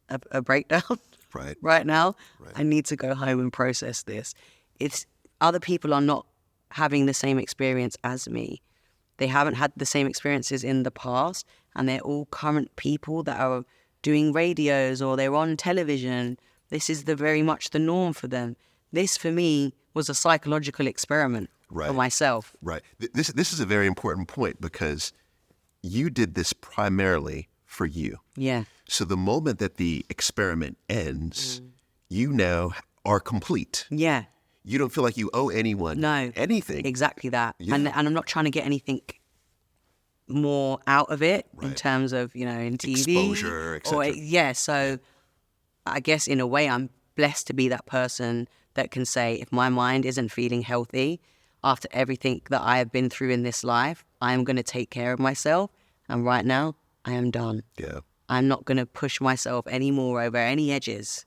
a breakdown? right now. Right. I need to go home and process this. It's other people are not having the same experience as me. They haven't had the same experiences in the past, and they're all current people that are doing radios or they're on television. This is very much the norm for them. This, for me, was a psychological experiment for myself. Right. This is a very important point because you did this primarily for you. Yeah. So the moment that the experiment ends, you now are complete. Yeah. You don't feel like you owe anyone anything. Exactly that. Yeah. And I'm not trying to get anything more out of it in terms of, in TV. Exposure, etc. So I guess in a way I'm blessed to be that person that can say, if my mind isn't feeling healthy after everything that I have been through in this life, I'm going to take care of myself. And right now, I am done. Yeah. I'm not going to push myself anymore over any edges.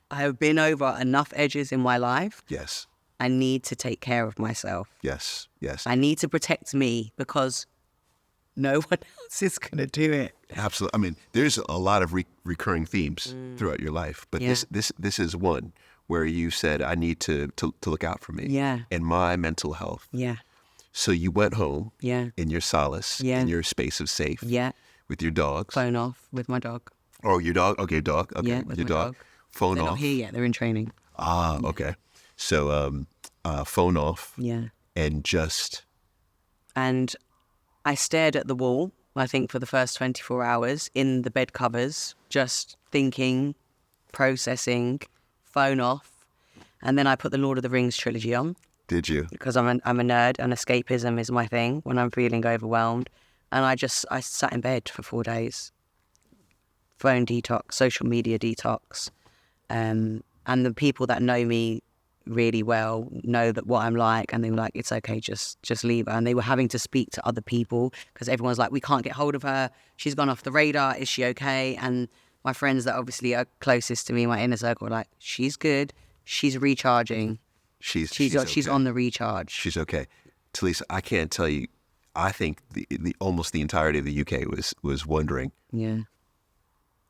I have been over enough edges in my life. Yes. I need to take care of myself. Yes. Yes. I need to protect me because no one else is going to do it. Absolutely. I mean, there's a lot of recurring themes throughout your life, but this is one where you said, I need to look out for me and my mental health. Yeah. So you went home Yeah. in your solace, in your space of safe, Yeah. with your dogs. Phone off with my dog. Oh, your dog? Okay, dog. Okay, Yeah, with with your my dog. dog. Phone They're off. not here yet. They're in training. Ah, okay. So phone off. Yeah. And just... And I stared at the wall, I think, for the first 24 hours in the bed covers, just thinking, processing, phone off. And then I put the Lord of the Rings trilogy on. Did you? Because I'm a nerd and escapism is my thing when I'm feeling overwhelmed. And I sat in bed for 4 days. Phone detox, social media detox. And the people that know me really well know that what I'm like, and they were like, it's okay, just leave her. And they were having to speak to other people because everyone's like, we can't get hold of her. She's gone off the radar. Is she okay? And my friends that obviously are closest to me, my inner circle, were like, she's good. She's recharging. She's okay. on the recharge. She's okay. Tulisa, I can't tell you. I think the almost the entirety of the UK was wondering,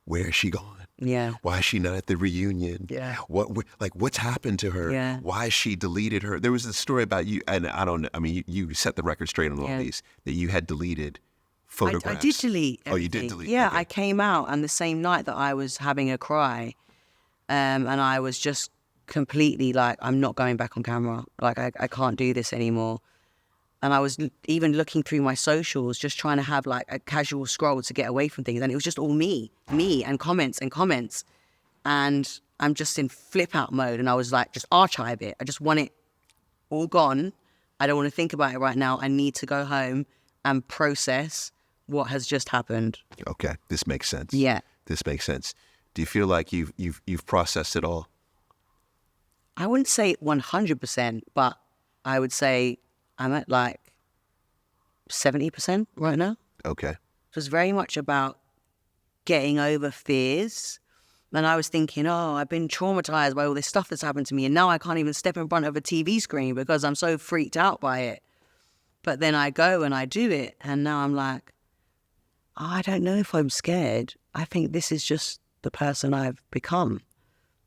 where is she gone? Yeah. Why is she not at the reunion? Yeah. What's happened to her? Yeah. Why has she deleted her? There was a story about you, and I don't know. I mean, you set the record straight on all these, that you had deleted photographs. I did delete everything. Oh, you did delete? Yeah, okay. I came out, and the same night that I was having a cry, and I was just completely like, I'm not going back on camera. Like, I can't do this anymore. And I was even looking through my socials, just trying to have like a casual scroll to get away from things. And it was just all me and comments. And I'm just in flip out mode. And I was like, just archive it. I just want it all gone. I don't want to think about it right now. I need to go home and process what has just happened. Okay, this makes sense. Yeah. This makes sense. Do you feel like you've processed it all? I wouldn't say 100%, but I would say I'm at like 70% right now. Okay. It was very much about getting over fears. And I was thinking, oh, I've been traumatized by all this stuff that's happened to me. And now I can't even step in front of a TV screen because I'm so freaked out by it. But then I go and I do it. And now I'm like, oh, I don't know if I'm scared. I think this is just the person I've become.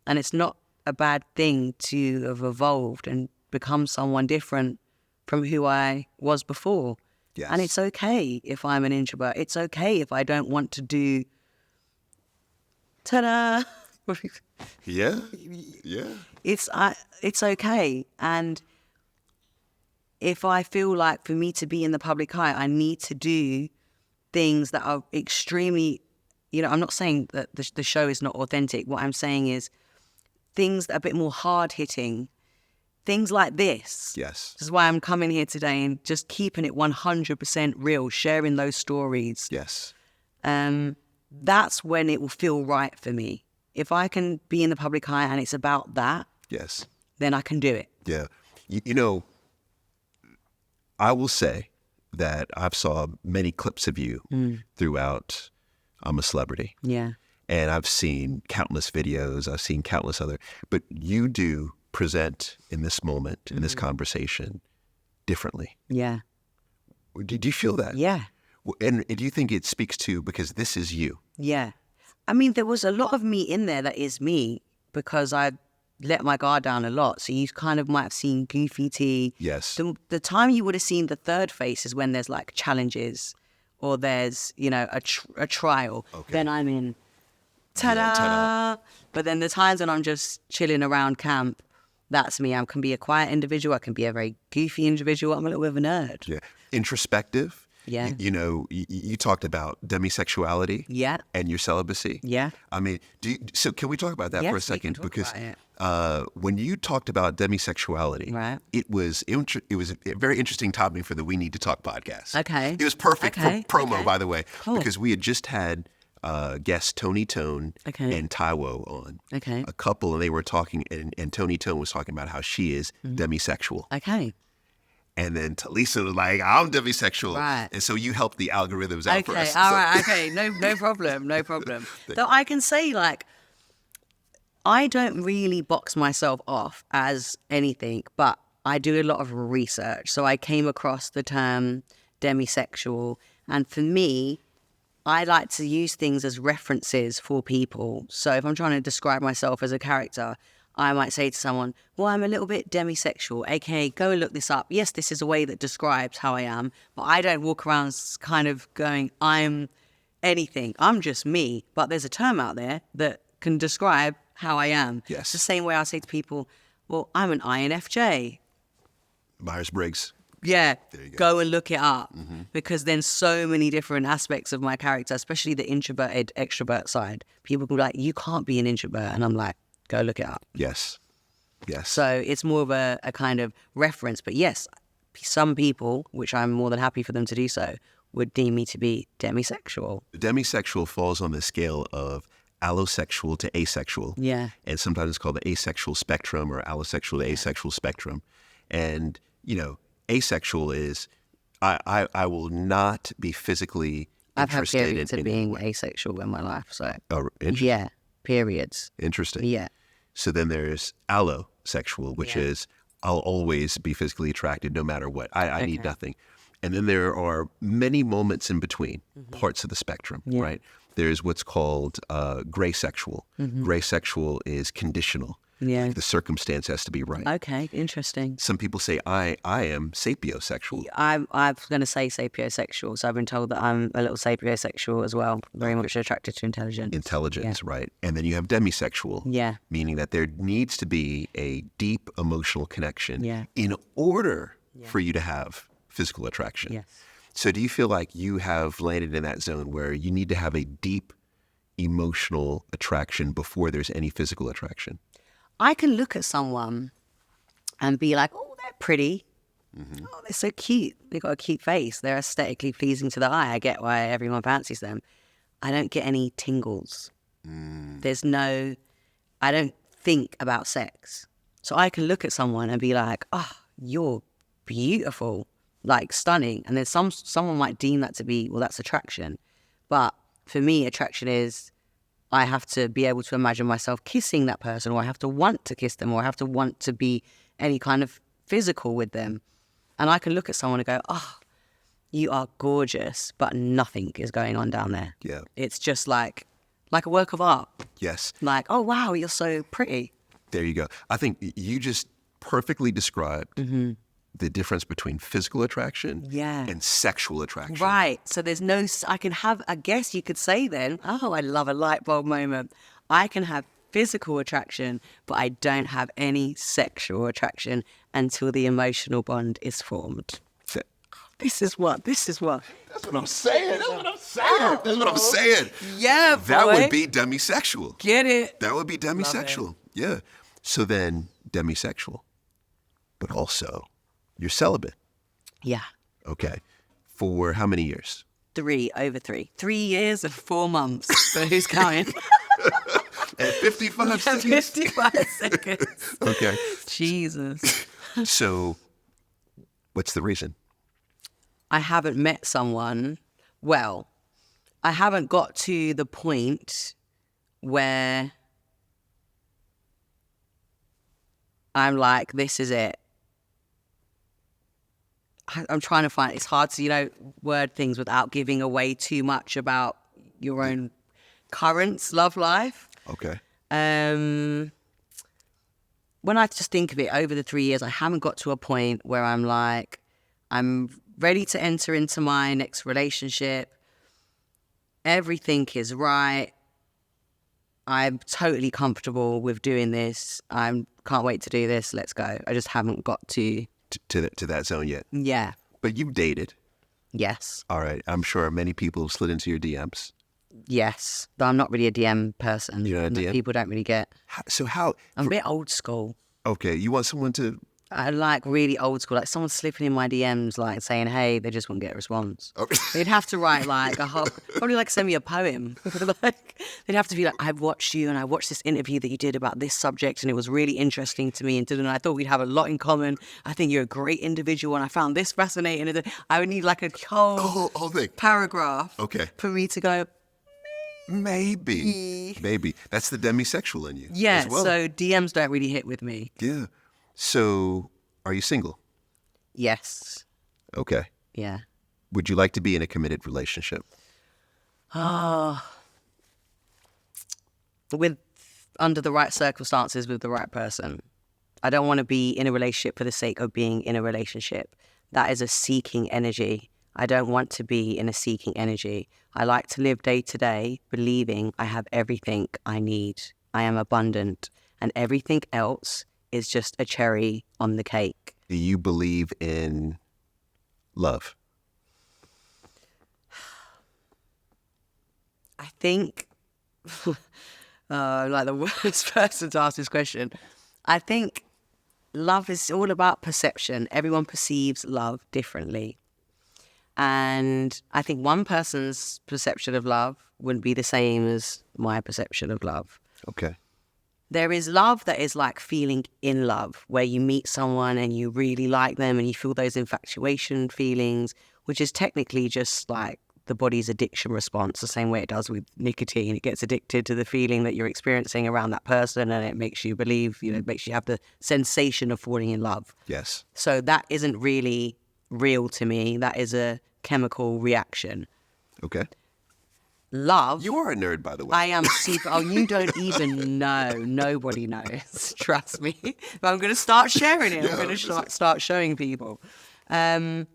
And it's not a bad thing to have evolved and become someone different from who I was before. Yes. And it's okay if I'm an introvert. It's okay if I don't want to do ta-da. Yeah. It's okay. And if I feel like for me to be in the public eye, I need to do things that are extremely, I'm not saying that the show is not authentic. What I'm saying is things that are a bit more hard-hitting, things like this. Yes. This is why I'm coming here today and just keeping it 100% real, sharing those stories. Yes. That's when it will feel right for me. If I can be in the public eye and it's about that, Yes. then I can do it. Yeah. I will say that I've saw many clips of you throughout I'm a Celebrity. Yeah. And I've seen countless videos. I've seen countless other. But you do present in this moment, in this conversation, differently. Yeah. Did you feel that? Yeah. And do you think it speaks to, because this is you? Yeah. I mean, there was a lot of me in there that is me because I let my guard down a lot. So you kind of might have seen Goofy T. Yes. The time you would have seen the third face is when there's like challenges or there's, you know, a trial. Okay. Then I'm in ta-da! Yeah, ta-da. But then the times when I'm just chilling around camp, that's me. I can be a quiet individual. I can be a very goofy individual. I'm a little bit of a nerd. Yeah. Introspective. Yeah. You know, you talked about Demi-Sexuality. Yeah. And your celibacy. Yeah. I mean, so can we talk about that Yes, for a we second? can talk Because about when you talked about Demi-Sexuality, Right. it was a very interesting topic for the We Need to Talk podcast. Okay. It was perfect Okay. for promo, Okay. by the way, Cool. because we had just had guests Tony Tone Okay. and Taiwo on. Okay. A couple, and they were talking, and Tony Tone was talking about how she is demisexual. Okay. And then Tulisa was like, I'm demisexual. Right. And so you helped the algorithms out for Okay, us. all right, okay, no problem, no problem. Though I can say, like, I don't really box myself off as anything, but I do a lot of research. So I came across the term demisexual, and for me, I like to use things as references for people. So if I'm trying to describe myself as a character, I might say to someone, well, I'm a little bit demisexual, aka go and look this up. Yes, this is a way that describes how I am, but I don't walk around kind of going, I'm anything. I'm just me. But there's a term out there that can describe how I am. Yes. It's the same way I say to people, well, I'm an INFJ. Myers-Briggs. Yeah, There you go and look it up because then so many different aspects of my character, especially the introverted extrovert side. People can be like, you can't be an introvert. And I'm like, go look it up. Yes. Yes. So it's more of a kind of reference. But yes, some people, which I'm more than happy for them to do so, would deem me to be demisexual. Demisexual falls on the scale of allosexual to asexual. Yeah. And sometimes it's called the asexual spectrum or allosexual to asexual spectrum. And, you know, asexual is I will not be physically I've had interested periods in of being asexual in my life. So Oh, interesting. yeah, periods. Interesting. Yeah. So then there's allosexual, which Yeah. is I'll always be physically attracted no matter what. I need Okay. nothing. And then there are many moments in between, parts of the spectrum, Yeah. right? There's what's called gray sexual. Gray sexual is conditional. Yeah. Like the circumstance has to be right. Okay, interesting. Some people say I am sapiosexual. I'm going to say sapiosexual, so I've been told that I'm a little sapiosexual as well. Very much attracted to intelligence. Intelligence, right? And then you have demisexual, Yeah. meaning that there needs to be a deep emotional connection Yeah. in order for you to have physical attraction. Yes. So do you feel like you have landed in that zone where you need to have a deep emotional attraction before there's any physical attraction? I can look at someone and be like, oh, they're pretty. Oh, they're so cute. They've got a cute face. They're aesthetically pleasing to the eye. I get why everyone fancies them. I don't get any tingles. I don't think about sex. So I can look at someone and be like, oh, you're beautiful, like stunning. And then someone might deem that to be, well, that's attraction. But for me, attraction is I have to be able to imagine myself kissing that person, or I have to want to kiss them, or I have to want to be any kind of physical with them. And I can look at someone and go, oh, you are gorgeous, but nothing is going on down there. Yeah. It's just like a work of art. Yes. Like, oh, wow, you're so pretty. There you go. I think you just perfectly described the difference between physical attraction Yeah. and sexual attraction. Right. So there's no, I can have, I guess you could say then, oh, I love a light bulb moment. I can have physical attraction, but I don't have any sexual attraction until the emotional bond is formed. Th- This is what. That's what I'm saying. That's what I'm saying. Yeah, boy. That would be demisexual. Get it? That would be demisexual. Yeah. So then demisexual, but also you're celibate. Yeah. Okay. For how many years? Over 3. 3 years and 4 months. So who's counting? At 55 seconds. 55 seconds. Okay. Jesus. So what's the reason? I haven't met someone, well, I haven't got to the point where I'm like, this is it. I'm trying to find, it's hard to, word things without giving away too much about your own current love life. Okay. When I just think of it, over the 3 years, I haven't got to a point where I'm like, I'm ready to enter into my next relationship. Everything is right. I'm totally comfortable with doing this. I can't wait to do this. Let's go. I just haven't got to that zone yet. Yeah. But you've dated. Yes. All right. I'm sure many people have slid into your DMs. Yes. But I'm not really a DM person. You're not a DM? People don't really get. How? I'm a bit old school. Okay. You want someone to... I like really old school, like someone slipping in my DMs, like saying, hey, they just won't get a response. Oh. They'd have to write like a whole, probably like send me a poem. Like, they'd have to be like, I've watched you and I watched this interview that you did about this subject and it was really interesting to me and I thought we'd have a lot in common. I think you're a great individual and I found this fascinating. And I would need like a whole thing. Paragraph Okay. for me to go, Maybe. That's the demisexual in you. yeah, as well. so DMs don't really hit with me. Yeah. So, are you single? Yes. Okay. Yeah. Would you like to be in a committed relationship? Under the right circumstances with the right person. I don't want to be in a relationship for the sake of being in a relationship. That is a seeking energy. I don't want to be in a seeking energy. I like to live day to day believing I have everything I need. I am abundant and everything else is just a cherry on the cake. Do you believe in love? I think, like the worst person to ask this question, I think love is all about perception. Everyone perceives love differently. And I think one person's perception of love wouldn't be the same as my perception of love. Okay. There is love that is like feeling in love, where you meet someone and you really like them and you feel those infatuation feelings, which is technically just like the body's addiction response, the same way it does with nicotine. It gets addicted to the feeling that you're experiencing around that person and it makes you believe, it makes you have the sensation of falling in love. Yes. So that isn't really real to me. That is a chemical reaction. Okay. Love. You are a nerd, by the way. I am super. Oh, you don't even know. Nobody knows. Trust me. But I'm going to start sharing it. I'm going to start showing people. And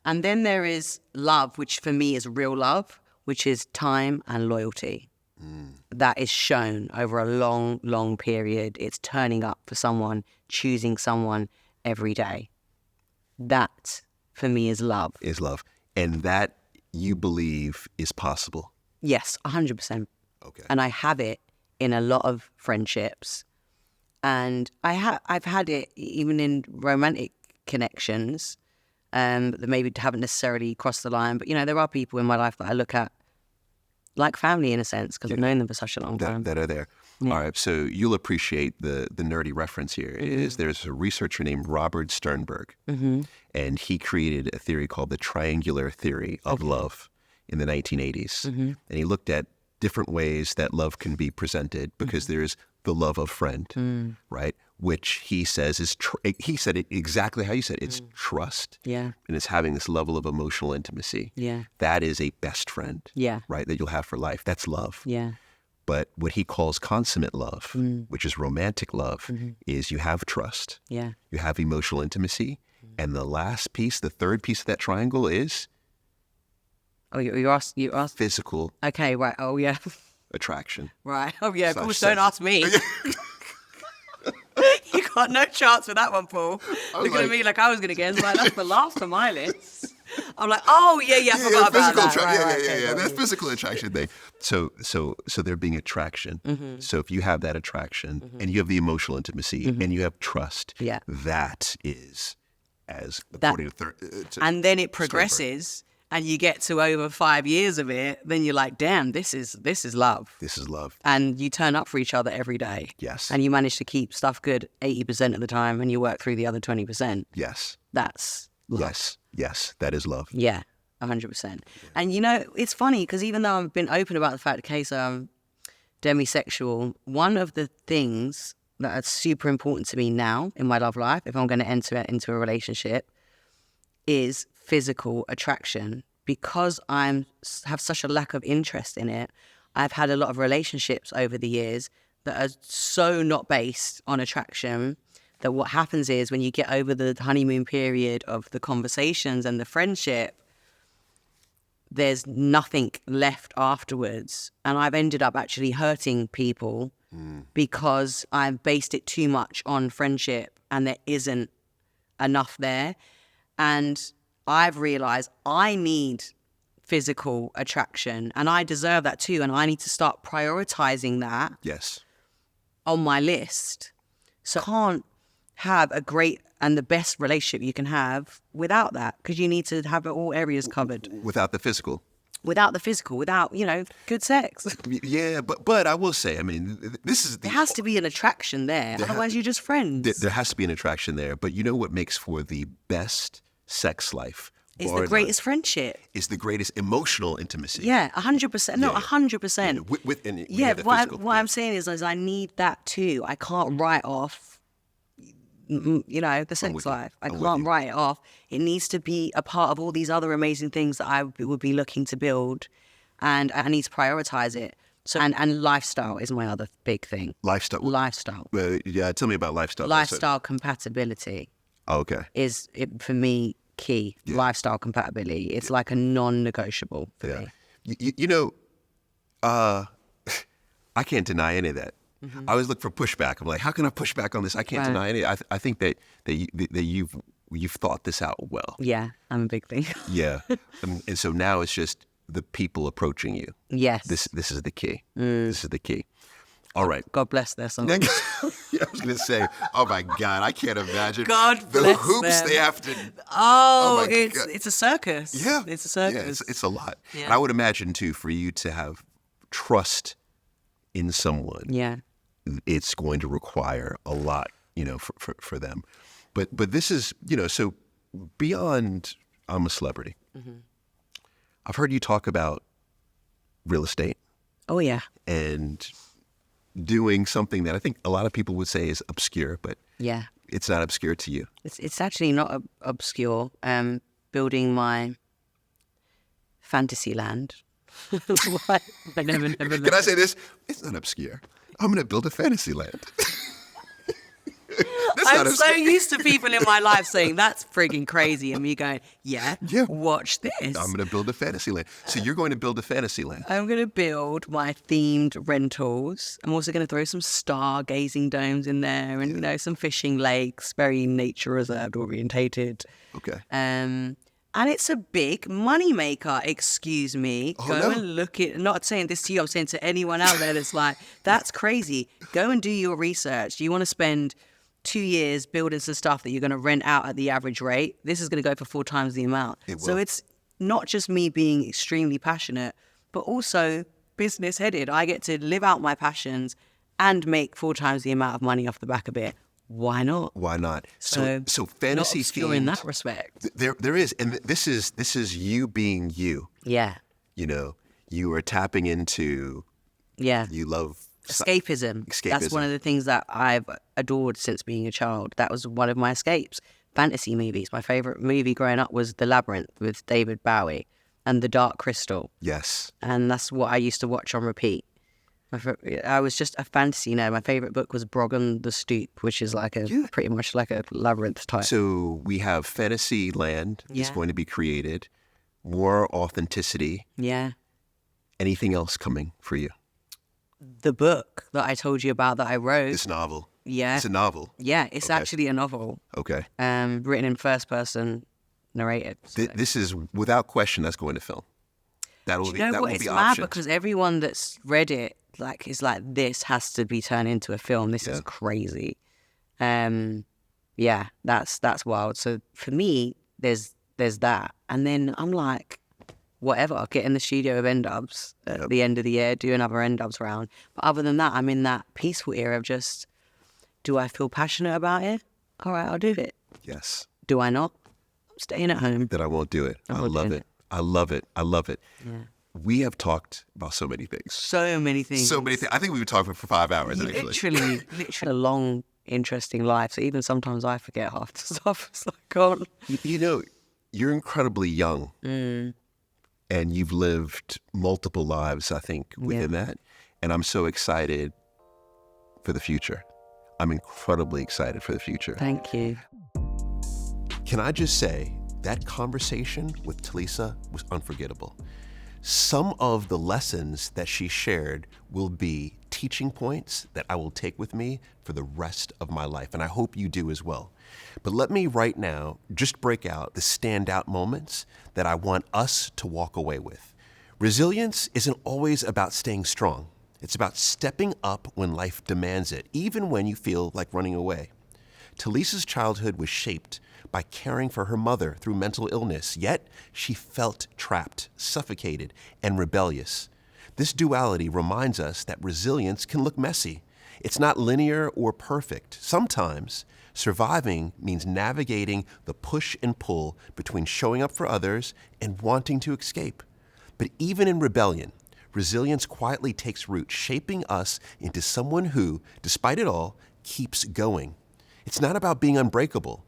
then there is love, which for me is real love, which is time and loyalty. That is shown over a long, long period. It's turning up for someone, choosing someone every day. That, for me, is love. Is love. And that you believe is possible. Yes, 100%. Okay. And I have it in a lot of friendships. And I've had it even in romantic connections that maybe haven't necessarily crossed the line. But, there are people in my life that I look at like family in a sense because I've known them for such a long time. That are there. Yeah. All right. So you'll appreciate the nerdy reference here. Is there's a researcher named Robert Sternberg, and he created a theory called the triangular theory of love in the 1980s. And he looked at different ways that love can be presented because there's the love of friend, right? Which he says is, he said it exactly how you said it. It's trust. Yeah. And it's having this level of emotional intimacy. Yeah. That is a best friend. Yeah. Right? That you'll have for life. That's love. Yeah. But what he calls consummate love, which is romantic love, is you have trust. Yeah. You have emotional intimacy. And the last piece, the third piece of that triangle is... Oh, you asked? Physical. Okay, right. Oh, yeah. Attraction. Right. Oh, yeah. Of Such course, don't ask me. You got no chance with that one, Paul. Looking at me like I was going to get. It's like, that's the last on my list. I'm like, oh, yeah, I forgot about that. Yeah. That's physical attraction thing. So there being attraction. So if you have that attraction and you have the emotional intimacy and you have trust, that is, as according to and then it progresses. And you get to over 5 years of it, then you're like, damn, this is love. This is love. And you turn up for each other every day. Yes. And you manage to keep stuff good 80% of the time and you work through the other 20%. Yes. That's love. Yes, that is love. Yeah, 100%. Yeah. And it's funny because even though I've been open about the fact, okay, so I'm demisexual, one of the things that are super important to me now in my love life, if I'm going to enter into a relationship, is physical attraction. Because I have such a lack of interest in it, I've had a lot of relationships over the years that are so not based on attraction that what happens is when you get over the honeymoon period of the conversations and the friendship, there's nothing left afterwards. And I've ended up actually hurting people because I've based it too much on friendship and there isn't enough there. And I've realized I need physical attraction and I deserve that too. And I need to start prioritizing that Yes. on my list. So I can't have a great and the best relationship you can have without that, because you need to have all areas covered. Without the physical. Without the physical, without, good sex. Yeah, but I will say, I mean, this is There has to be an attraction there. Otherwise, you're just friends. There has to be an attraction there. But you know what makes for the best sex life? It's the greatest friendship. It's the greatest emotional intimacy. Yeah, 100%. No, Yeah. 100%. Yeah, what I'm saying is I need that too. I can't write off, the sex life. I can't write it off. It needs to be a part of all these other amazing things that I would be looking to build, and I need to prioritize it. So and lifestyle is my other big thing. Lifestyle. Yeah, tell me about lifestyle. Lifestyle compatibility. Oh, okay. Is for me key. Yeah. Lifestyle compatibility. It's like a non-negotiable for me. I can't deny any of that. I always look for pushback. I'm like, how can I push back on this? I can't deny any. I think that you've thought this out well. Yeah, I'm a big thing. Yeah, and so now it's just the people approaching you. Yes. This is the key. This is the key. All right. God bless their songs. Yeah, I was going to say, oh my God, I can't imagine God the bless hoops them. they have to. Oh, my God. it's a circus. Yeah, It's a circus. Yeah, it's a lot. Yeah. And I would imagine too, for you to have trust in someone, Yeah. it's going to require a lot, for them. But this is, so beyond I'm a celebrity. I've heard you talk about real estate Oh, yeah. and doing something that I think a lot of people would say is obscure, but Yeah. it's not obscure to you. It's actually not obscure. Building my fantasy land. I never Can I say this? It's not obscure. I'm going to build a fantasy land. I'm so used to people in my life saying that's frigging crazy, and me going, yeah, watch this. I'm going to build a fantasy land. So you're going to build a fantasy land. I'm going to build my themed rentals. I'm also going to throw some stargazing domes in there and, some fishing lakes, very nature reserved orientated. Okay. And it's a big money maker, excuse me. Go and look at, not saying this to you, I'm saying to anyone out there that's like, that's crazy. Go and do your research. Do you want to spend 2 years building some stuff that you're going to rent out at the average rate? This is going to go for 4 times the amount. So it's not just me being extremely passionate, but also business headed. I get to live out my passions and make 4 times the amount of money off the back of it. Why not? Why not? So fantasy not obscure in that respect. There is, and this is you being you. Yeah. You are tapping into. Yeah. You love Escapism. That's one of the things that I've adored since being a child. That was one of my escapes. Fantasy movies. My favorite movie growing up was The Labyrinth with David Bowie and The Dark Crystal. Yes. And that's what I used to watch on repeat. I was just a fantasy nerd. My favorite book was Brog on the Stoop, which is pretty much like a labyrinth type. So we have fantasy land is going to be created, more authenticity. Yeah. Anything else coming for you? The book that I told you about that I wrote. This novel. Yeah. It's a novel. Yeah, it's actually a novel. Okay. Written in first person, narrated. So. This is without question that's going to film. That will be. That will It's be mad optioned. because everyone that's read it is like this has to be turned into a film. This is crazy. Yeah, that's wild. So for me, there's that, and then I'm like, whatever. I'll get in the studio of N-Dubz at the end of the year, do another N-Dubz round. But other than that, I'm in that peaceful era of just, do I feel passionate about it? All right, I'll do it. Yes. Do I not? I'm staying at home. That I won't do it. I love it. I love it. I love it. Yeah. We have talked about so many things. So many things. So many things. I think we would talk for 5 hours, actually. Literally a long, interesting life. So even sometimes I forget half the stuff. It's like, God. You're incredibly young. And you've lived multiple lives, I think, within that. And I'm so excited for the future. I'm incredibly excited for the future. Thank you. Can I just say that conversation with Tulisa was unforgettable. Some of the lessons that she shared will be teaching points that I will take with me for the rest of my life, and I hope you do as well. But let me right now just break out the standout moments that I want us to walk away with. Resilience isn't always about staying strong. It's about stepping up when life demands it, even when you feel like running away. Tulisa's childhood was shaped by caring for her mother through mental illness, yet she felt trapped, suffocated, and rebellious. This duality reminds us that resilience can look messy. It's not linear or perfect. Sometimes surviving means navigating the push and pull between showing up for others and wanting to escape. But even in rebellion, resilience quietly takes root, shaping us into someone who, despite it all, keeps going. It's not about being unbreakable,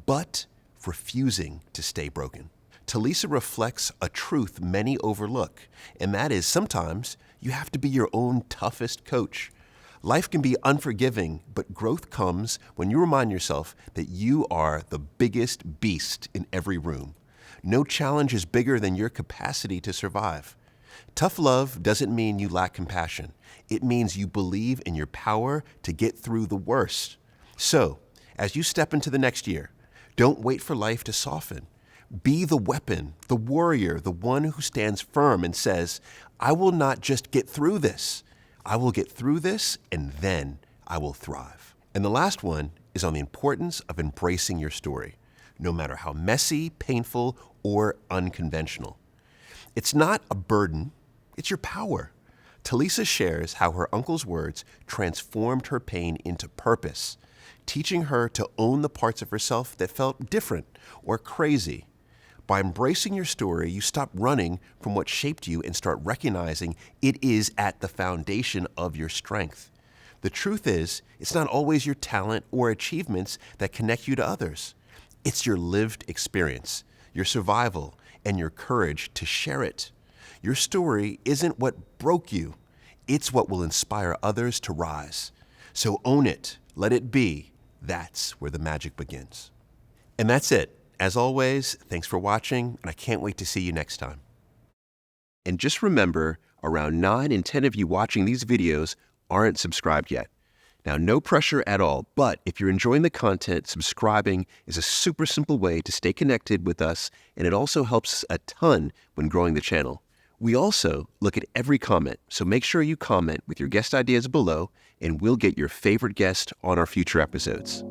but refusing to stay broken. Tulisa reflects a truth many overlook, and that is sometimes you have to be your own toughest coach. Life can be unforgiving, but growth comes when you remind yourself that you are the biggest beast in every room. No challenge is bigger than your capacity to survive. Tough love doesn't mean you lack compassion. It means you believe in your power to get through the worst. So, as you step into the next year, don't wait for life to soften. Be the weapon, the warrior, the one who stands firm and says, I will not just get through this. I will get through this, and then I will thrive. And the last one is on the importance of embracing your story, no matter how messy, painful, or unconventional. It's not a burden, it's your power. Tulisa shares how her uncle's words transformed her pain into purpose, teaching her to own the parts of herself that felt different or crazy. By embracing your story, you stop running from what shaped you and start recognizing it is at the foundation of your strength. The truth is, it's not always your talent or achievements that connect you to others. It's your lived experience, your survival, and your courage to share it. Your story isn't what broke you. It's what will inspire others to rise. So own it. Let it be. That's where the magic begins. And that's it. As always, thanks for watching, and I can't wait to see you next time. And just remember, around 9 in 10 of you watching these videos aren't subscribed yet. Now, no pressure at all, but if you're enjoying the content, subscribing is a super simple way to stay connected with us, and it also helps a ton when growing the channel. We also look at every comment, so make sure you comment with your guest ideas below, and we'll get your favorite guest on our future episodes.